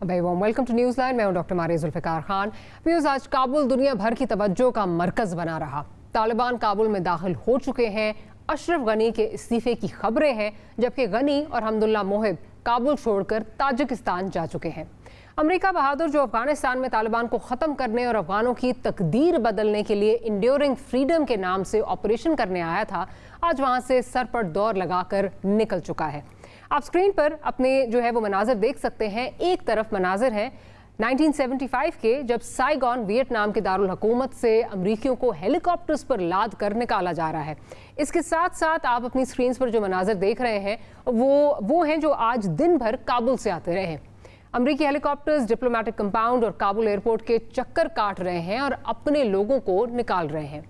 Welcome to news line. मैं हूं doctor Maria Zulfikar Khan. Viewers, आज काबुल दुनिया भर की तवज्जो का मरकज बना रहा। तालिबान काबुल में दाखिल हो चुके हैं। अशरफ गनी के इस्तीफे की खबरें हैं, जबकि गनी और हमदुल्ला मोहिब काबुल छोड़कर ताजिकिस्तान जा चुके हैं। अमेरिका बहादुर, जो अफगानिस्तान में तालिबान को ख़त्म करने और अफगानों की तकदीर बदलने के लिए इंड्योरिंग फ्रीडम के नाम से ऑपरेशन करने आया था, आज वहाँ से सर पर दौर लगाकर निकल चुका है। आप स्क्रीन पर अपने जो है वो मनाजिर देख सकते हैं। एक तरफ मनाजिर है 1975 के, जब साइगॉन वियतनाम के दारुल हुकूमत से अमरीकियों को हेलीकॉप्टर्स पर लाद कर निकाला जा रहा है। इसके साथ साथ आप अपनी स्क्रीन पर जो मनाजिर देख रहे हैं वो हैं जो आज दिन भर काबुल से आते रहे हैं। अमरीकी हेलीकॉप्टर्स डिप्लोमेटिक कंपाउंड और काबुल एयरपोर्ट के चक्कर काट रहे हैं और अपने लोगों को निकाल रहे हैं।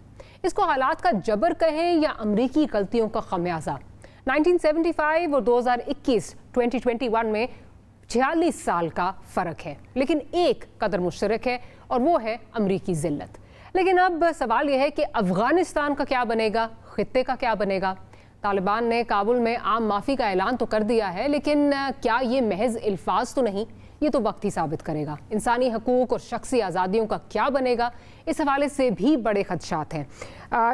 इसको हालात का जबर कहें या अमरीकी गलतियों का खमियाजा। 1975 और 2021 में 46 साल का फ़र्क है, लेकिन एक कदर मुश्तरक है और वो है अमरीकी ज़िल्लत। लेकिन अब सवाल यह है कि अफ़गानिस्तान का क्या बनेगा, ख़ित्ते का क्या बनेगा। तालिबान ने काबुल में आम माफ़ी का ऐलान तो कर दिया है, लेकिन क्या ये महज अल्फाज तो नहीं, ये तो वक्त ही साबित करेगा। इंसानी हकूक़ और शख्सी आज़ादियों का क्या बनेगा, इस हवाले से भी बड़े खदशात हैं।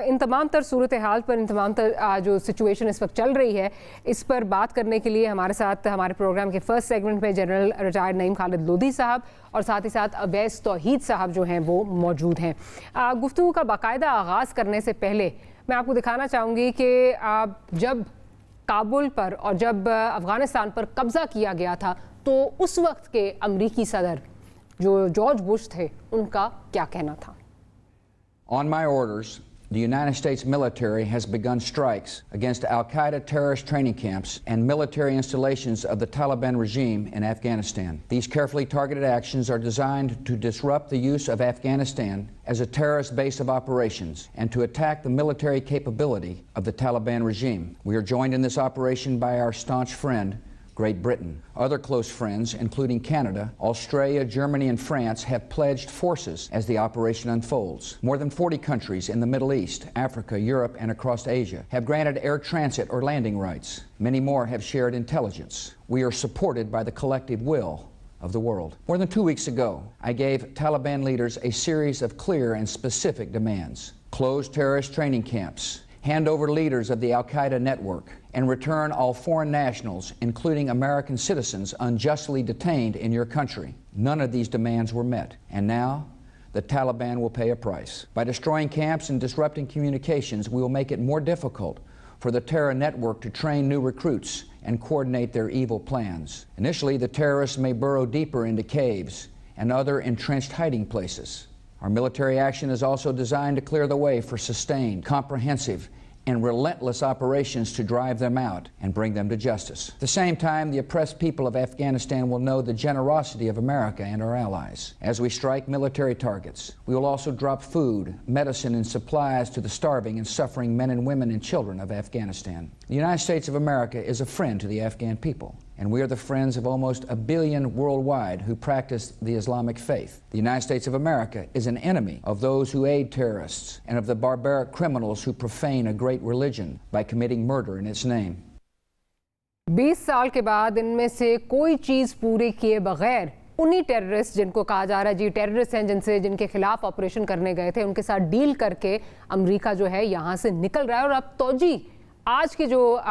इन तमाम तर सूरत हाल पर, इन तमाम तर जो सिचुएशन इस वक्त चल रही है, इस पर बात करने के लिए हमारे साथ हमारे प्रोग्राम के फर्स्ट सेगमेंट में जनरल रिटायर्ड नईम खालिद लोधी साहब और साथ ही साथ अवैस तौहीद साहब जो हैं वो मौजूद हैं। गुफ्तगू का बाकायदा आगाज़ करने से पहले मैं आपको दिखाना चाहूँगी कि जब काबुल पर और जब अफ़गानिस्तान पर कब्ज़ा किया गया था, तो उस वक्त के अमरीकी सदर जो जॉर्ज बुश थे, उनका क्या कहना था। On my orders, the United States military has begun strikes against Al-Qaeda terrorist training camps and military installations of the Taliban regime in Afghanistan. These carefully targeted actions are designed to disrupt the use of Afghanistan as a terrorist base of operations and to attack the military capability of the Taliban regime. We are joined in this operation by our staunch friend, Great Britain. Other close friends, including Canada, Australia, Germany, and France, have pledged forces as the operation unfolds. More than 40 countries in the Middle East, Africa, Europe, and across Asia have granted air transit or landing rights. Many more have shared intelligence. We are supported by the collective will of the world. More than 2 weeks ago, I gave Taliban leaders a series of clear and specific demands. Close terrorist training camps, hand over leaders of the Al-Qaeda network, and return all foreign nationals, including American citizens unjustly detained in your country. None of these demands were met, and now the Taliban will pay a price. By destroying camps and disrupting communications, we will make it more difficult for the terror network to train new recruits and coordinate their evil plans. Initially, the terrorists may burrow deeper into caves and other entrenched hiding places. Our military action is also designed to clear the way for sustained, comprehensive, and relentless operations to drive them out and bring them to justice. At the same time, the oppressed people of Afghanistan will know the generosity of America and our allies. As we strike military targets, we will also drop food, medicine, and supplies to the starving and suffering men and women and children of Afghanistan. The United States of America is a friend to the Afghan people, and we are the friends of almost 1 billion worldwide who practice the Islamic faith. The United States of America is an enemy of those who aid terrorists and of the barbaric criminals who profane a great religion by committing murder in its name. 20 साल के बाद इनमें से कोई चीज़ पूरी किए बगैर उन्हीं टेररिस्ट, जिनको कहा जा रहा है जी टेररिस्ट हैं, जिनके खिलाफ ऑपरेशन करने गए थे, उनके साथ डील करके अमेरिका जो है यहाँ से निकल रहा है। और अब तौजी आज के जो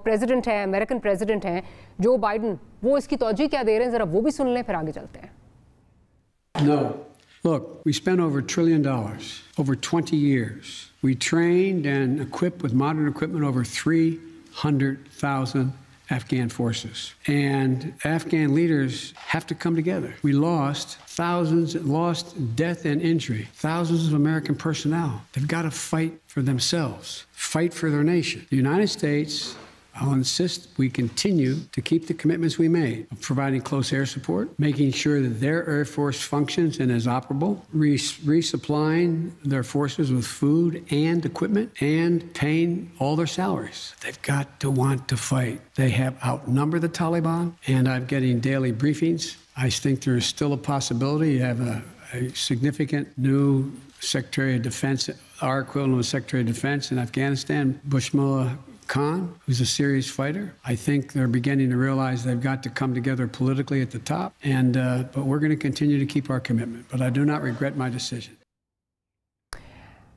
प्रेसिडेंट हैं, अमेरिकन प्रेसिडेंट हैं जो बाइडन, वो इसकी तौजी क्या दे रहे हैं, ज़रा वो भी सुन लें, फिर आगे चलते हैं। No. Look, we spent over $1 trillion over 20 years. We trained and equipped with modern equipment over 300,000 Afghan forces. And Afghan leaders have to come together. We lost death and injury, thousands of American personnel. They've got to fight for themselves, fight for their nation. The United States, I'll insist we continue to keep the commitments we made of providing close air support, making sure that their Air Force functions and is operable, resupplying their forces with food and equipment, and paying all their salaries. They've got to want to fight. They have outnumbered the Taliban, and I'm getting daily briefings. I think there is still a possibility. You have a significant new Secretary of Defense, our equivalent of Secretary of Defense in Afghanistan, Bushmullah Khan, who's a serious fighter. I think they're beginning to realize they've got to come together politically at the top. And but we're going to continue to keep our commitment. But I do not regret my decision.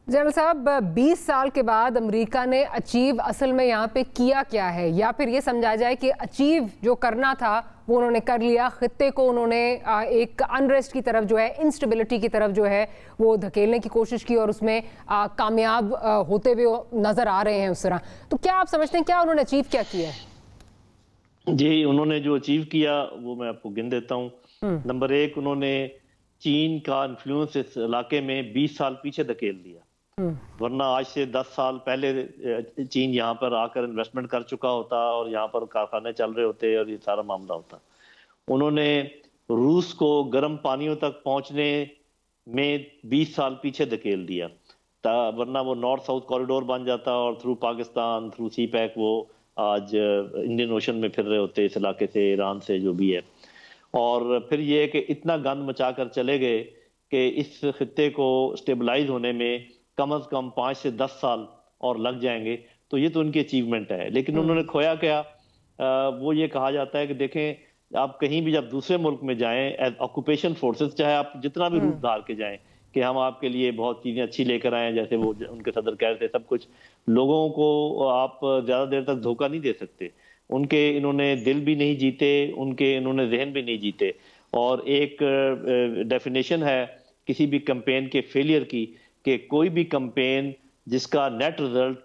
General साहब, 20 साल के बाद America ने achieve असल में यहाँ पे किया क्या है, या फिर ये समझा जाए कि अचीव जो करना था वो उन्होंने कर लिया, खित्ते को उन्होंने एक अनरेस्ट की तरफ जो है, इंस्टेबिलिटी की तरफ जो है वो धकेलने की कोशिश की और उसमें कामयाब होते हुए नजर आ रहे हैं उस तरह। तो क्या आप समझते हैं क्या उन्होंने अचीव क्या किया है? जी, उन्होंने जो अचीव किया वो मैं आपको गिन देता हूँ। नंबर 1, उन्होंने चीन का इन्फ्लुएंस इस इलाके में 20 साल पीछे धकेल दिया। वरना आज से 10 साल पहले चीन यहाँ पर आकर इन्वेस्टमेंट कर चुका होता और यहाँ पर कारखाने चल रहे होते और ये सारा मामला होता। उन्होंने रूस को गर्म पानियों तक पहुंचने में 20 साल पीछे धकेल दिया, वरना वो नॉर्थ साउथ कॉरिडोर बन जाता और through Pakistan, through C pack वो आज इंडियन ओशन में फिर रहे होते इस इलाके से, ईरान से, जो भी है। और फिर ये कि इतना गंद मचा कर चले गए कि इस खित्ते को स्टेबलाइज होने में कम से कम 5 से 10 साल और लग जाएंगे। तो ये तो उनकी अचीवमेंट है। लेकिन उन्होंने खोया क्या? वो ये कहा जाता है कि देखें, आप कहीं भी जब दूसरे मुल्क में जाएं, ऑक्यूपेशन फोर्सेस, चाहे आप जितना भी रूप धार के जाएं कि हम आपके लिए बहुत चीजें अच्छी लेकर आए, जैसे वो उनके सदर कह रहे थे, सब कुछ, लोगों को आप ज्यादा देर तक धोखा नहीं दे सकते। उनके इन्होंने दिल भी नहीं जीते, उनके इन्होंने जहन भी नहीं जीते। और एक डेफिनेशन है किसी भी कैंपेन के फेलियर की कि कोई भी कैंपेन जिसका नेट रिजल्ट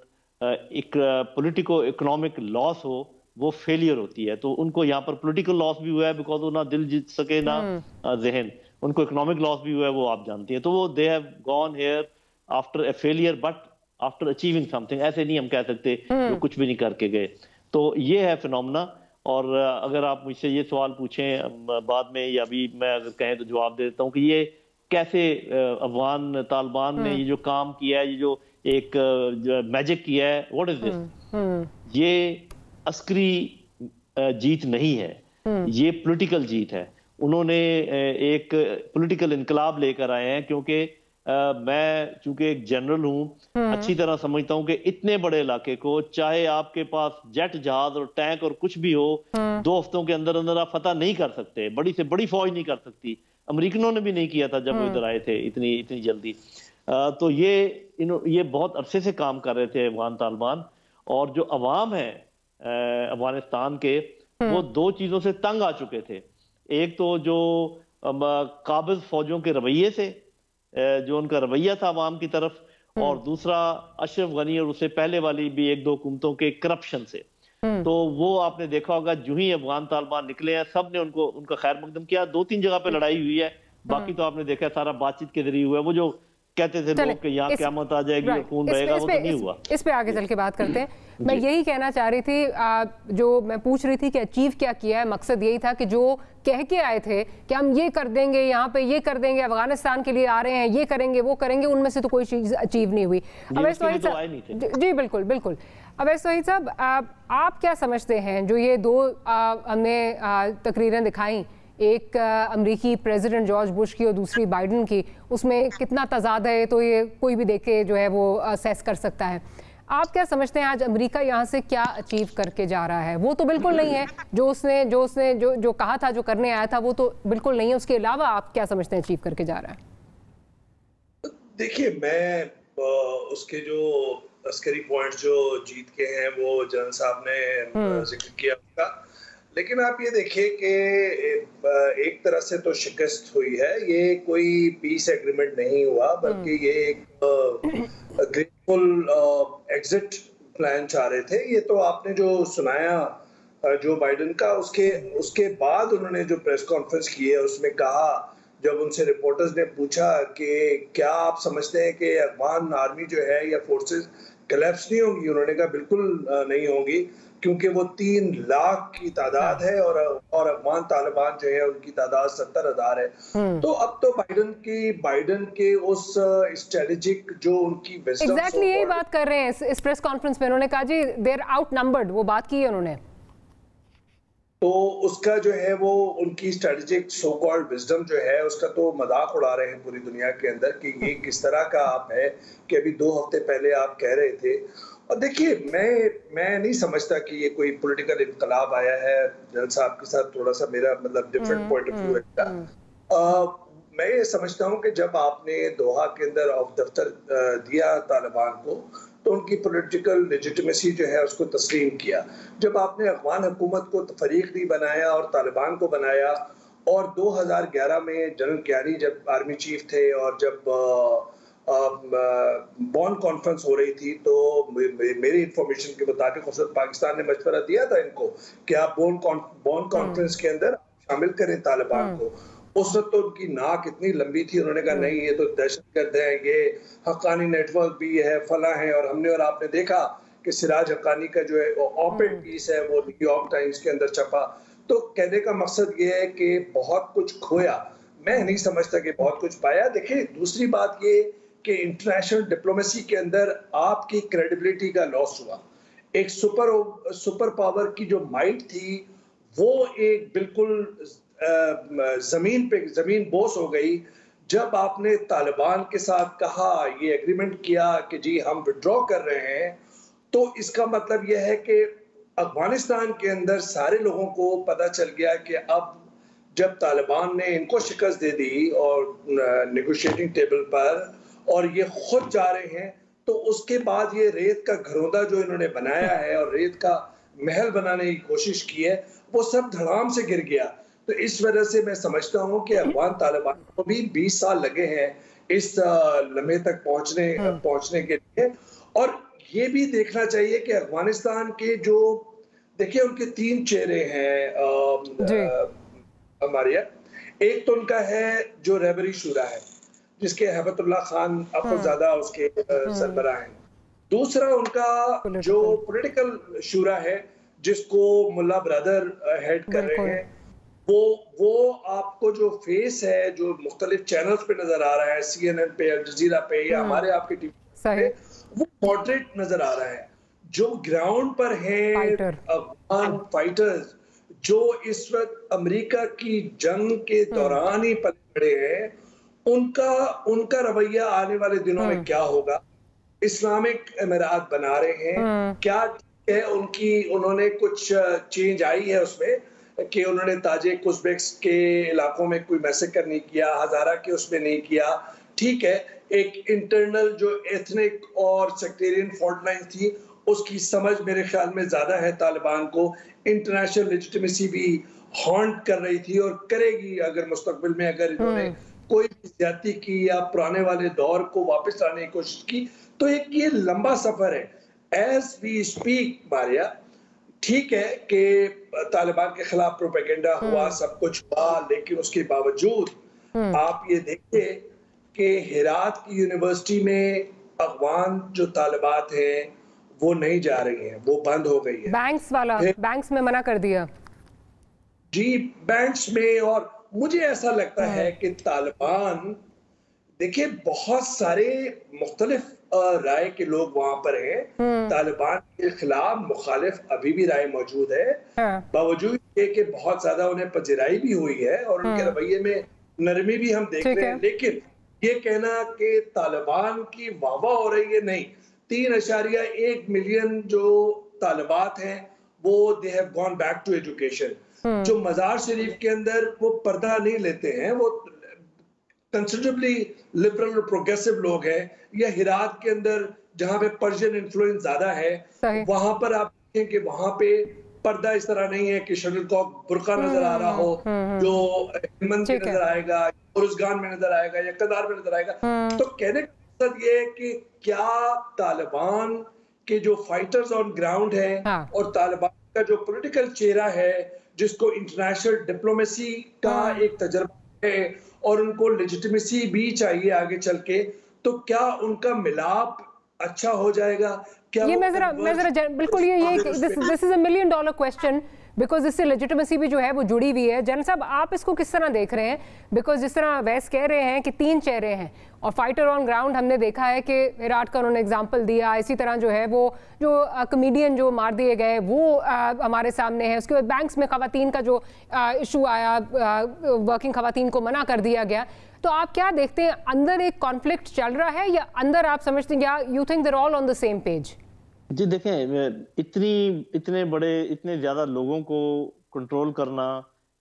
एक पॉलिटिको इकोनॉमिक लॉस हो, वो फेलियर होती है। तो उनको यहाँ पर पॉलिटिकल लॉस भी हुआ है, बिकॉज वो ना दिल जीत सके ना जहन। उनको इकोनॉमिक लॉस भी हुआ है, वो आप जानती हैं। तो वो they have gone here after a failure but after achieving something. ऐसे नहीं हम कह सकते वो कुछ भी नहीं करके गए। तो ये है फिनोमेना। और अगर आप मुझसे ये सवाल पूछें बाद में या अभी मैं अगर कहें तो जवाब दे देता हूँ कि ये कैसे अफगान तालिबान ने ये जो काम किया है, ये जो एक मैजिक किया है, व्हाट इज दिस? ये अस्करी जीत नहीं है, ये पॉलिटिकल जीत है। उन्होंने एक पॉलिटिकल इनकलाब लेकर आए हैं, क्योंकि मैं चूंकि एक जनरल हूं, अच्छी तरह समझता हूं कि इतने बड़े इलाके को, चाहे आपके पास जेट जहाज और टैंक और कुछ भी हो, 2 हफ्तों के अंदर अंदर आप फतह नहीं कर सकते। बड़ी से बड़ी फौज नहीं कर सकती। अमेरिकनों ने भी नहीं किया था जब वो इधर आए थे इतनी जल्दी। तो ये बहुत अरसे से काम कर रहे थे अफगान तालिबान। और जो अवाम है अफगानिस्तान के, वो 2 चीजों से तंग आ चुके थे। एक तो जो काबिज फौजों के रवैये से, जो उनका रवैया था अवाम की तरफ, और दूसरा अशरफ गनी और उससे पहले वाली भी 1-2 हुकूमतों के करप्शन से। तो वो आपने देखा होगा, जो ही अफगान तालिबान निकले हैं, सब ने उनका खैर मकदम किया। 2-3 जगह पे लड़ाई हुई है, बाकी तो आपने देखा सारा बातचीद के जरिए हुआ है। वो जो कहते थे लोग कि यहाँ क़यामत आ जाएगी और खून बहेगा, वो तो नहीं हुआ। इस पे आगे चल के बात करते हैं। मैं यही कहना चाह रही थी, जो मैं पूछ रही थी कि अचीव क्या किया है, मकसद यही था कि जो कह के आए थे कि हम ये कर देंगे, यहाँ पे ये कर देंगे, अफगानिस्तान के लिए आ रहे हैं, ये करेंगे, वो करेंगे, उनमें से तो कोई चीज अचीव नहीं हुई। अवैस वहीद साहब, जी बिल्कुल बिल्कुल। अवैस वहीद साहब, आप क्या समझते हैं, जो ये 2 हमने तकरीरें दिखाई, एक अमेरिकी प्रेसिडेंट जॉर्ज बुश की और दूसरी बाइडन की, उसमें कितना तजाद है तो ये कोई भी देख के जो है वो असेस कर सकता है। आप क्या समझते हैं आज अमेरिका यहाँ से क्या अचीव करके जा रहा है? वो तो बिल्कुल नहीं है जो उसने जो कहा था, जो करने आया था, वो तो बिल्कुल नहीं है। उसके अलावा आप क्या समझते हैं अचीव करके जा रहा है? देखिए, मैं उसके जो अस्करी पॉइंट्स जो जीत के हैं वो जनरल साहब ने जिक्र किया उसका, लेकिन आप ये देखिए कि एक तरह से तो शिकस्त हुई है। ये कोई पीस एग्रीमेंट नहीं हुआ, बल्कि ये एक ग्रेसफुल एग्जिट प्लान चाह रहे थे। ये तो आपने जो सुनाया जो बाइडेन का, उसके बाद उन्होंने जो प्रेस कॉन्फ्रेंस की है उसमें कहा, जब उनसे रिपोर्टर्स ने पूछा कि क्या आप समझते हैं कि अफगान आर्मी जो है या फोर्सेस कोलैप्स नहीं होंगी, उन्होंने कहा बिल्कुल नहीं होंगी, क्योंकि वो 3 लाख की तादाद है और अफगान तालिबान जो है उनकी तादाद 70,000 है। तो अब तो बाइडेन के उस स्ट्रेटेजिक जो उनकी एग्जैक्टली यही बात कर रहे हैं इस प्रेस कॉन्फ्रेंस में। उन्होंने कहा जी दे आर आउट नंबर्ड, वो बात की है उन्होंने। तो उसका जो है वो उनकी स्ट्रेटेजिक सो कॉल्ड विजडम जो है उसका तो मजाक उड़ा रहे हैं पूरी दुनिया के अंदर कि ये किस तरह का आप है कि अभी 2 हफ्ते पहले आप कह रहे थे। और देखिए मैं नहीं समझता कि ये कोई पॉलिटिकल इनकलाब आया है। जनरल साहब के साथ थोड़ा सा मेरा मतलब डिफरेंट पॉइंट ऑफ व्यू रखता। मैं ये समझता हूँ कि जब आपने दोहा के अंदर ऑफ दफ्तर दिया तालिबान को तो उनकी पॉलिटिकल लेजिटिमेसी जो है उसको तस्लीम किया। जब आपने अफगान हुकूमत को फरीक नहीं बनाया और तालिबान को बनाया और 2011 में जनरल क्यानी जब आर्मी चीफ थे और जब बॉन्ड कॉन्फ्रेंस हो रही थी तो मेरी इंफॉर्मेशन के मुताबिक उस वक्त पाकिस्तान ने मशवरा दिया था इनको कि आप बॉन्ड कॉन्फ्रेंस के अंदर शामिल करें तालिबान को। उस वक्त तो उनकी नाक इतनी लंबी थी, उन्होंने कहा नहीं ये तो दहशतगर्द है, ये हक्कानी नेटवर्क भी है, फला है। और हमने और आपने देखा कि सिराज हक्कानी का जो है ऑपेड पीस है वो न्यूयॉर्क टाइम्स के अंदर छपा। तो कहने का मकसद ये है कि बहुत कुछ खोया, मैं नहीं समझता कि बहुत कुछ पाया। देखिए दूसरी बात ये कि इंटरनेशनल डिप्लोमेसी के अंदर आपकी क्रेडिबिलिटी का लॉस हुआ। एक सुपर पावर की जो माइट थी वो एक बिल्कुल जमीन बोस हो गई जब आपने तालिबान के साथ कहा, ये एग्रीमेंट किया कि जी हम विड्रॉ कर रहे हैं। तो इसका मतलब यह है कि अफगानिस्तान के अंदर सारे लोगों को पता चल गया कि अब जब तालिबान ने इनको शिकस्त दे दी और नेगोशिएटिंग टेबल पर और ये खुद जा रहे हैं तो उसके बाद ये रेत का घरौंदा जो इन्होंने बनाया है और रेत का महल बनाने की कोशिश की है वो सब धड़ाम से गिर गया। तो इस वजह से मैं समझता हूं कि अफगान तालिबान को भी 20 साल लगे हैं इस लम्हे तक पहुंचने के लिए। और ये भी देखना चाहिए कि अफगानिस्तान के जो देखिए उनके 3 चेहरे हैं हमारे। एक तो उनका है जो रहबरी शुरा है जिसके हैबतुल्लाह खान अफजलज़ादा उसके सरबराह हैं। दूसरा उनका जो पॉलिटिकल शुरा है जिसको मुल्ला ब्रदर हेड कर रहे हैं, वो आपको जो फेस है जो मुख्तलिफ चैनल्स पे नजर आ रहा है, CNN पे, अल जजीरा पे या हमारे आपके टीवी पे, वो मॉडरेट नजर आ रहा है। जो ग्राउंड पर है अफगान फाइटर्स जो इस वक्त अमेरिका की जंग के दौरान ही पले पड़े हैं, उनका रवैया आने वाले दिनों में क्या होगा। इस्लामिक अमीरात बना रहे हैं क्या है उन्होंने कुछ चेंज आई है उसमें कि उन्होंने ताजिक उज़्बेक्स के इलाकों में कोई मैसेकर नहीं किया, हजारा के उसमें नहीं किया। ठीक है, एक इंटरनल जो एथनिक और सेक्टेरियन फॉल्ट लाइन थी उसकी समझ मेरे ख्याल में ज्यादा है तालिबान को। इंटरनेशनल लेजिटिमेसी भी हॉन्ट कर रही थी और करेगी अगर मुस्तकबिल में अगर इन्होंने कोई ज्यादती की या पुराने वाले दौर को वापस लाने की कोशिश की। तो एक ये लंबा सफर है। एज वी स्पीक मारिया, ठीक है कि तालिबान के खिलाफ प्रोपेगेंडा हुआ, सब कुछ हुआ, लेकिन उसके बावजूद आप ये देखिए कि हेरात की यूनिवर्सिटी में अफगान जो तालिबात हैं वो नहीं जा रही हैं, वो बंद हो गई है। बैंक्स में मना कर दिया जी, बैंक्स में। और मुझे ऐसा लगता है कि तालिबान, देखिए बहुत सारे मुख्तलिफ राय के लोग वहां पर हैं। तालिबान के खिलाफ मुखालिफ अभी भी राय मौजूद है, बावजूद ये कि बहुत ज्यादा उन्हें पजीराई भी हुई है और उनके रवैये में नरमी भी हम देख रहे हैं। लेकिन ये कहना कि तालिबान की वाहवाह हो रही है, नहीं। 3.1 मिलियन जो तालिबात हैं वो they have gone back to education. जो मजार शरीफ के अंदर वो पर्दा नहीं लेते हैं, वो कंसिडरेबली लिबरल और प्रोग्रेसिव लोग हैं, या हिरात के अंदर जहां पे पर्शियन इन्फ्लुएंस ज्यादा है वहां पर आप देखें कि वहां पे पर्दा इस तरह नहीं है कि शटलकॉक बुर्का नजर आ रहा हो जो हेलमंद में नजर आएगा, उर्जगान में नजर आएगा या कदार में नजर आएगा। तो कहने का मकसद ये है कि क्या तालिबान के जो फाइटर्स ऑन ग्राउंड है और तालिबान का जो पॉलिटिकल चेहरा है जिसको इंटरनेशनल डिप्लोमेसी का एक तजर्बा है और उनको लेजिटिमेसी भी चाहिए आगे चल के, तो क्या उनका मिलाप अच्छा हो जाएगा? ये मैं जरा बिल्कुल ये this is $1 million question, because इससे लेजिटिमेसी भी जो है वो जुड़ी हुई है। जन साहब, आप इसको किस तरह देख रहे हैं? बिकॉज जिस तरह वैस कह रहे हैं कि 3 चेहरे हैं और फाइटर ऑन ग्राउंड हमने देखा है कि विराट का उन्होंने एग्जांपल दिया, इसी तरह जो है वो जो कॉमेडियन जो मार दिए गए वो हमारे सामने है। उसके बाद बैंक्स में खवातीन का जो इशू आया, वर्किंग खवातीन को मना कर दिया गया। तो आप क्या देखते हैं, अंदर एक कॉन्फ्लिक्ट चल रहा है या अंदर आप समझते हैं या you think they're all on the same page? जी देखें, इतने ज्यादा लोगों को कंट्रोल करना,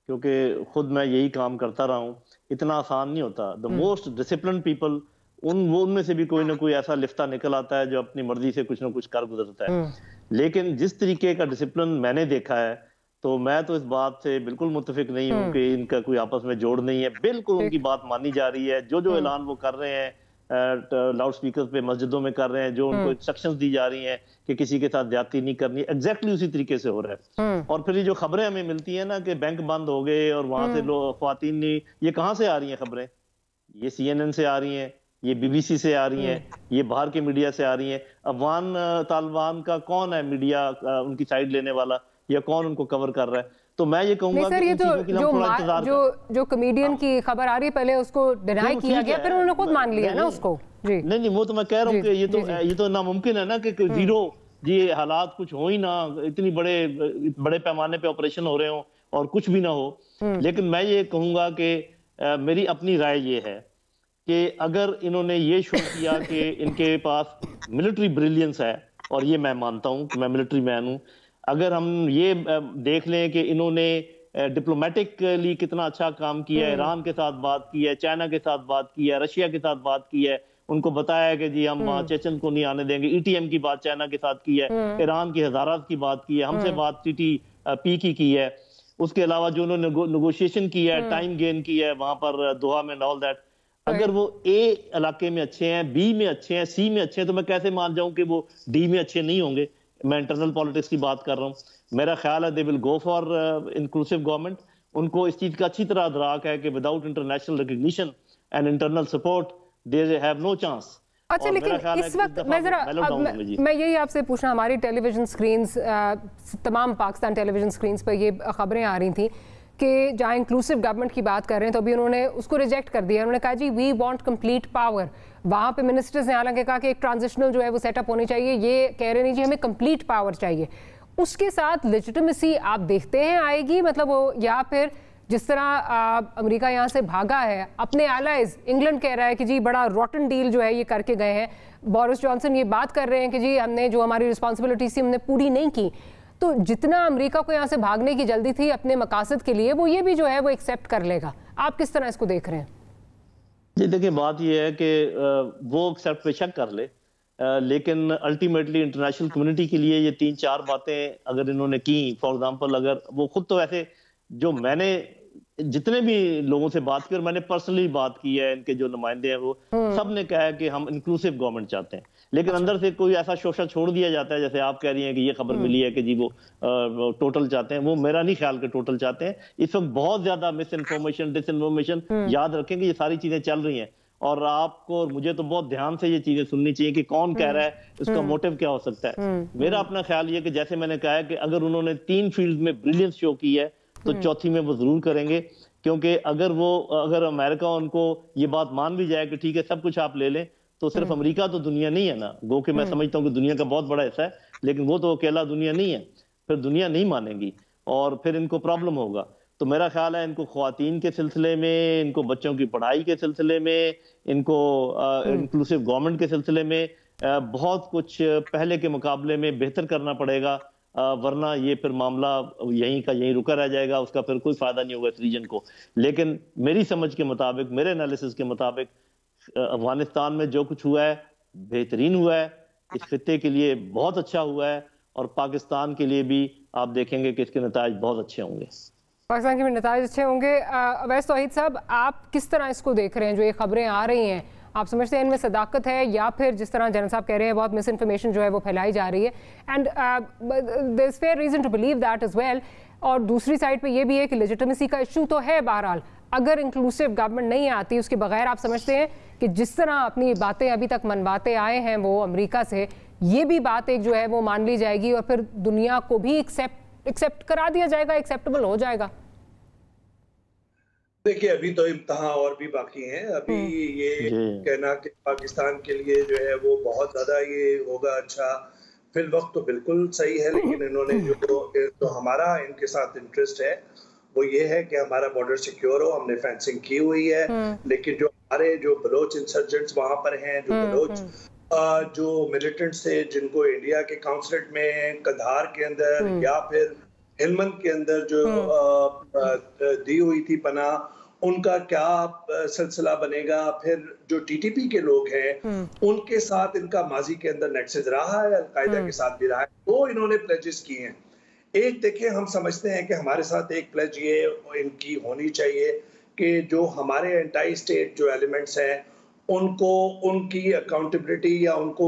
क्योंकि खुद मैं यही काम करता रहा हूँ, इतना आसान नहीं होता। द मोस्ट डिसिप्लिन पीपल, उनमें से भी कोई ना कोई ऐसा लिफ्ता निकल आता है जो अपनी मर्जी से कुछ ना कुछ कर गुजरता है। लेकिन जिस तरीके का डिसिप्लिन मैंने देखा है, तो मैं तो इस बात से बिल्कुल मुत्तफिक नहीं हूँ कि इनका कोई आपस में जोड़ नहीं है। बिल्कुल उनकी बात मानी जा रही है। जो ऐलान वो कर रहे हैं लाउड स्पीकर पे मस्जिदों में कर रहे हैं, जो उनको इंस्ट्रक्शंस दी जा रही हैं कि किसी के साथ ज्यादती नहीं करनी, एग्जैक्टली उसी तरीके से हो रहा है। और फिर ये जो खबरें हमें मिलती है ना कि बैंक बंद हो गए और वहां से लोग ख्वातीन ने, ये कहाँ से आ रही हैं खबरें? ये CNN से आ रही हैं, ये BBC से आ रही हैं, ये बाहर के मीडिया से आ रही हैं। अफगान तालिबान का कौन है मीडिया उनकी साइड लेने वाला, या कौन उनको कवर कर रहा है? तो मैं ये कहूंगा कि इन चीजों के लिए हम थोड़ा इंतजार जो कॉमेडियन की खबर आ रही है, पहले उसको डिनाई किया गया, फिर उन्होंने खुद मान लिया ना उसको। जी नहीं, वो तो मैं कह रहा हूँ कि ये तो नामुमकिन है ना कि जीरो ये हालात कुछ हो ही ना, इतनी बड़े पैमाने पे ऑपरेशन हो रहे हो और कुछ भी ना हो। लेकिन मैं ये कहूंगा कि मेरी अपनी राय ये है कि अगर इन्होंने ये शो किया कि इनके पास मिलिट्री ब्रिलियंस है, और ये मैं मानता हूँ कि मैं मिलिट्री मैन हूँ, अगर हम ये देख लें कि इन्होंने डिप्लोमेटिकली कितना अच्छा काम किया है, ईरान के साथ बात की है, चाइना के साथ बात की है, रशिया के साथ बात की है, उनको बताया है कि जी हम चेचन को नहीं आने देंगे, ETM की बात चाइना के साथ की है, ईरान की हजारात की बात की है, हमसे बात TTP की है, उसके अलावा जो उन्होंने नेगोशिएशन की है, टाइम गेन की है वहां पर दोहा में, ऑल दैट। अगर वो A इलाके में अच्छे हैं, B में अच्छे हैं, C में अच्छे हैं, तो मैं कैसे मान जाऊं कि वो D में अच्छे नहीं होंगे? मैं इंटरनल पॉलिटिक्स की बात कर रहा हूं। मेरा ख्याल है they will go for inclusive government. उनको इस चीज का अच्छी तरह अदराक है कि without international recognition and internal support they have no chance. अच्छा, लेकिन इस वक्त मैं यही आपसे पूछना, हमारी टेलीविजन स्क्रीन्स, तमाम पाकिस्तान टेलीविजन स्क्रीन्स पर ये खबरें आ रही थी कि जहाँ इंक्लूसिव गवर्नमेंट की बात कर रहे हैं, तो अभी उन्होंने उसको रिजेक्ट कर दिया। उन्होंने कहा जी वी वांट कंप्लीट पावर। वहाँ पे मिनिस्टर्स ने हालांकि कहा कि एक ट्रांजिशनल जो है वो सेटअप होनी चाहिए, ये कह रहे नहीं जी हमें कंप्लीट पावर चाहिए। उसके साथ लेजिटिमेसी आप देखते हैं आएगी, मतलब वो, या फिर जिस तरह अमेरिका यहाँ से भागा है, अपने एलाइज, इंग्लैंड कह रहा है कि जी बड़ा रॉटन डील जो है ये करके गए हैं, बोरिस जॉनसन ये बात कर रहे हैं कि जी हमने जो हमारी रिस्पॉन्सिबिलिटी थी हमने पूरी नहीं की। तो जितना अमेरिका को यहाँ से भागने की जल्दी थी अपने मकासद के लिए, वो ये भी जो है वो एक्सेप्ट कर लेगा। आप किस तरह इसको देख रहे हैं? जी देखिए, बात ये है कि वो एक्सेप्ट बेशक कर ले, लेकिन अल्टीमेटली इंटरनेशनल कम्युनिटी के लिए ये 3-4 बातें अगर इन्होंने की, फॉर एग्जांपल अगर वो खुद, तो ऐसे जो मैंने जितने भी लोगों से बात की और मैंने पर्सनली बात की है, इनके जो नुमाइंदे हैं वो सब ने कहा है कि हम इंक्लूसिव गवर्नमेंट चाहते हैं। लेकिन अंदर से कोई ऐसा शोशा छोड़ दिया जाता है, जैसे आप कह रही हैं कि ये खबर मिली है कि जी वो टोटल चाहते हैं, वो मेरा नहीं ख्याल कि टोटल चाहते हैं। इस वक्त बहुत ज्यादा मिस इन्फॉर्मेशन, डिस इन्फॉर्मेशन, याद रखें कि ये सारी चीजें चल रही हैं और आपको और मुझे तो बहुत ध्यान से ये चीजें सुननी चाहिए कि कौन कह रहा है, उसका मोटिव क्या हो सकता है। मेरा अपना ख्याल ये कि जैसे मैंने कहा है कि अगर उन्होंने 3 फील्ड में ब्रिलियंस शो की है तो चौथी में वो जरूर करेंगे, क्योंकि अगर अमेरिका उनको ये बात मान भी जाए कि ठीक है सब कुछ आप ले लें, तो सिर्फ अमेरिका तो दुनिया नहीं है ना, गो कि मैं समझता हूँ कि दुनिया का बहुत बड़ा हिस्सा है, लेकिन वो तो अकेला दुनिया नहीं है, फिर दुनिया नहीं मानेगी और फिर इनको प्रॉब्लम होगा। तो मेरा ख्याल है इनको ख्वातीन के सिलसिले में, इनको बच्चों की पढ़ाई के सिलसिले में, इनको इंक्लूसिव गवर्नमेंट के सिलसिले में बहुत कुछ पहले के मुकाबले में बेहतर करना पड़ेगा, वरना ये फिर मामला यहीं का यहीं रुका रह जाएगा, उसका फिर कोई फायदा नहीं होगा इस रीजन को। लेकिन मेरी समझ के मुताबिक, मेरे एनालिसिस के मुताबिक, अफगानिस्तान में जो कुछ हुआ है बेहतरीन हुआ है, इस खित्ते के लिए बहुत अच्छा हुआ है और पाकिस्तान के लिए भी आप देखेंगे कि इसके नताज बहुत अच्छे होंगे। पाकिस्तान के भी नताज अच्छे होंगे। अवैस तौहीद साहब, आप किस तरह इसको देख रहे हैं? जो ये खबरें आ रही हैं, आप समझते हैं इनमें सदाकत है या फिर जिस तरह जनरल साहब कह रहे हैं बहुत मिस इन्फॉर्मेशन जो है वो फैलाई जा रही है, and there is fair reason to believe that as well. और दूसरी साइड पे ये भी है कि लेजिटिमेसी का इशू तो है, बहरहाल अगर इंक्लूसिव गवर्नमेंट नहीं आती उसके बगैर आप समझते हैं कि जिस तरह अपनी बातें अभी तक मनवाते आए हैं वो अमेरिका से, ये भी बात एक जो है वो मान ली जाएगी और फिर दुनिया को भी एक्सेप्ट करा दिया जाएगा, एक्सेप्टेबल हो जाएगा? देखिए, अभी तो इम्तहान और भी बाकी हैं। अभी ये कहना कि पाकिस्तान के लिए जो है वो बहुत ज्यादा ये होगा अच्छा फिल वक्त, तो बिल्कुल सही है, लेकिन इन्होंने जो हमारा इनके साथ इंटरेस्ट है वो ये है कि हमारा बॉर्डर सिक्योर हो। हमने फेंसिंग की हुई है, लेकिन जो हमारे जो बलोच इंसर्जेंट्स वहां पर हैं, जो बलोच जो मिलिटेंट्स थे जिनको इंडिया के काउंसलेट में कंधार के अंदर या फिर हेलमंद के अंदर जो दी हुई थी पनाह, उनका क्या सिलसिला बनेगा। फिर जो टीटीपी के लोग हैं उनके साथ इनका माजी के अंदर नेक्सस रहा है, अलकायदा के साथ भी रहा है, तो इन्होंने प्लेजेस किए हैं। एक देखिए, हम समझते हैं कि हमारे साथ एक प्लेज ये इनकी होनी चाहिए कि जो हमारे एंटी स्टेट जो एलिमेंट्स हैं उनको उनकी अकाउंटेबिलिटी या उनको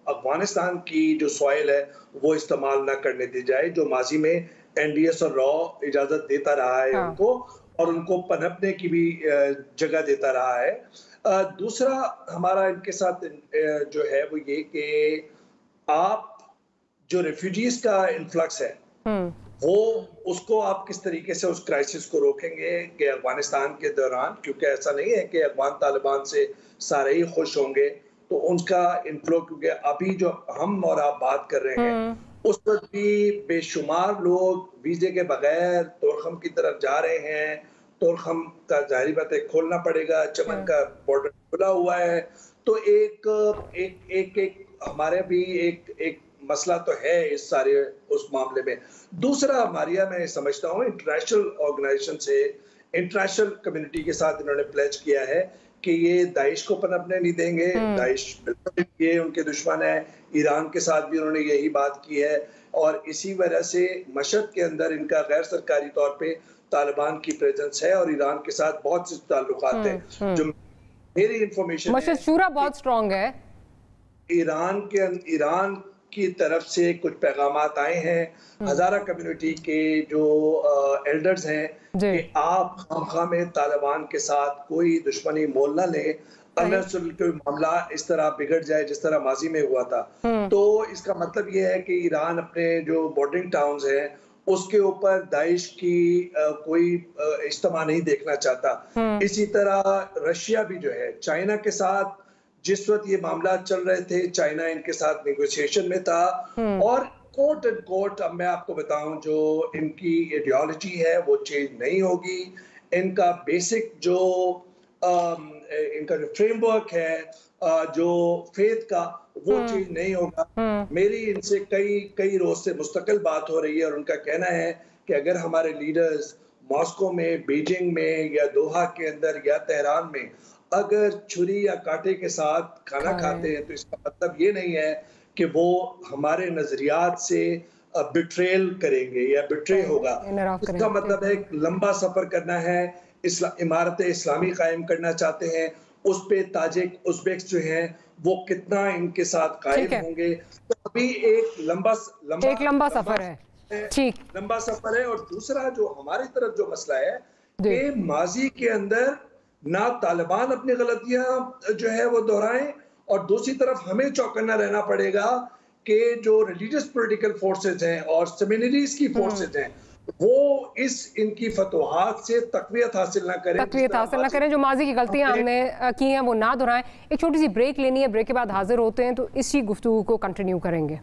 अफगानिस्तान की जो सॉइल है वो इस्तेमाल ना करने दी जाए, जो माजी में एनडीएस और रॉ इजाजत देता रहा है उनको, और उनको पनपने की भी जगह देता रहा है। दूसरा हमारा इनके साथ जो है वो ये कि आप जो रेफ्यूजीज का इन्फ्लक्स है वो उसको आप किस तरीके से उस क्राइसिस को रोकेंगे कि अफगानिस्तान के दौरान, क्योंकि ऐसा नहीं है कि अफगान तालिबान से सारे ही खुश होंगे, तो उनका इन्फ्लो, क्योंकि अभी जो हम और आप बात कर रहे हैं उस पर भी बेशुमार लोग वीजे के बगैर तोरखम की तरफ जा रहे हैं। तोरखम का जाहिर बात है खोलना पड़ेगा, चमन का बॉर्डर खुला हुआ है, तो एक हमारे भी एक मसला तो है इस सारे उस मामले में। दूसरा हमारिया मैं समझता हूँ इंटरनेशनल ऑर्गेनाइजेशन से, इंटरनेशनल कम्युनिटी के साथ इन्होंने प्लेज किया है कि ये दाइश को पनपने नहीं देंगे। दाइश बिल्कुल ये उनके दुश्मन है। ईरान के साथ भी उन्होंने यही बात की है, और इसी वजह से मशहद के अंदर इनका गैर सरकारी तौर पे तालिबान की प्रेजेंस है और ईरान के साथ बहुत से ताल्लुकात हैं। जो मेरी इंफॉर्मेशन मशहद शूरा बहुत स्ट्रांग है। ईरान की तरफ से कुछ पैगामात आए हैं हजारा कम्युनिटी के जो एल्डर्स हैं कि आप खामखा में तालिबान के साथ कोई दुश्मनी मोल ना लें, कोई मामला इस तरह बिगड़ जाए जिस तरह माजी में हुआ था। तो इसका मतलब ये है कि ईरान अपने जो बॉर्डरिंग टाउन्स हैं उसके ऊपर दाइश की कोई इस्तेमाल नहीं देखना चाहता। इसी तरह रशिया भी जो है चाइना के साथ जिस वक्त ये मामला चल रहे थे, चाइना इनके साथ नेगोशिएशन में था, और कोट एंड कोट अब मैं आपको बताऊं जो इनकी आइडियोलॉजी है वो चेंज नहीं होगी। इनका बेसिक जो इनका जो फ्रेमवर्क है जो फेथ का, वो चीज नहीं होगा। मेरी इनसे कई रोज से मुस्तकिल बात हो रही है और उनका कहना है कि अगर हमारे लीडर्स मॉस्को में, बीजिंग में या दोहा के अंदर या तेहरान में अगर छुरी या कांटे के साथ खाना खाते हैं तो इसका मतलब ये नहीं है कि वो हमारे नजरियात से बिट्रेल करेंगे या बिट्रे होगा। इसका मतलब है लंबा सफर करना है, इमारत इस्लामी कायम करना चाहते हैं, उस पे ताजिक उज़्बेक जो हैं वो कितना इनके साथ कायम होंगे। तो अभी एक लंबा सफर है। ठीक, लंबा सफर है। और दूसरा जो हमारी तरफ जो मसला है कि माजी के अंदर ना तालिबान अपनी गलतियां जो है वो दोहराएं, और दूसरी तरफ हमें चौकन्ना रहना पड़ेगा कि जो रिलीजियस पॉलिटिकल फोर्सेज हैं और सेमिनरीज की फोर्सेज हैं वो इस इनकी फतवाहात से तकवीयत हासिल ना करें, जो माजी की गलतियां हमने की हैं वो ना दोहराएं। एक छोटी सी ब्रेक लेनी है, ब्रेक के बाद हाजिर होते हैं तो इसी गुफ्तगू को कंटिन्यू करेंगे।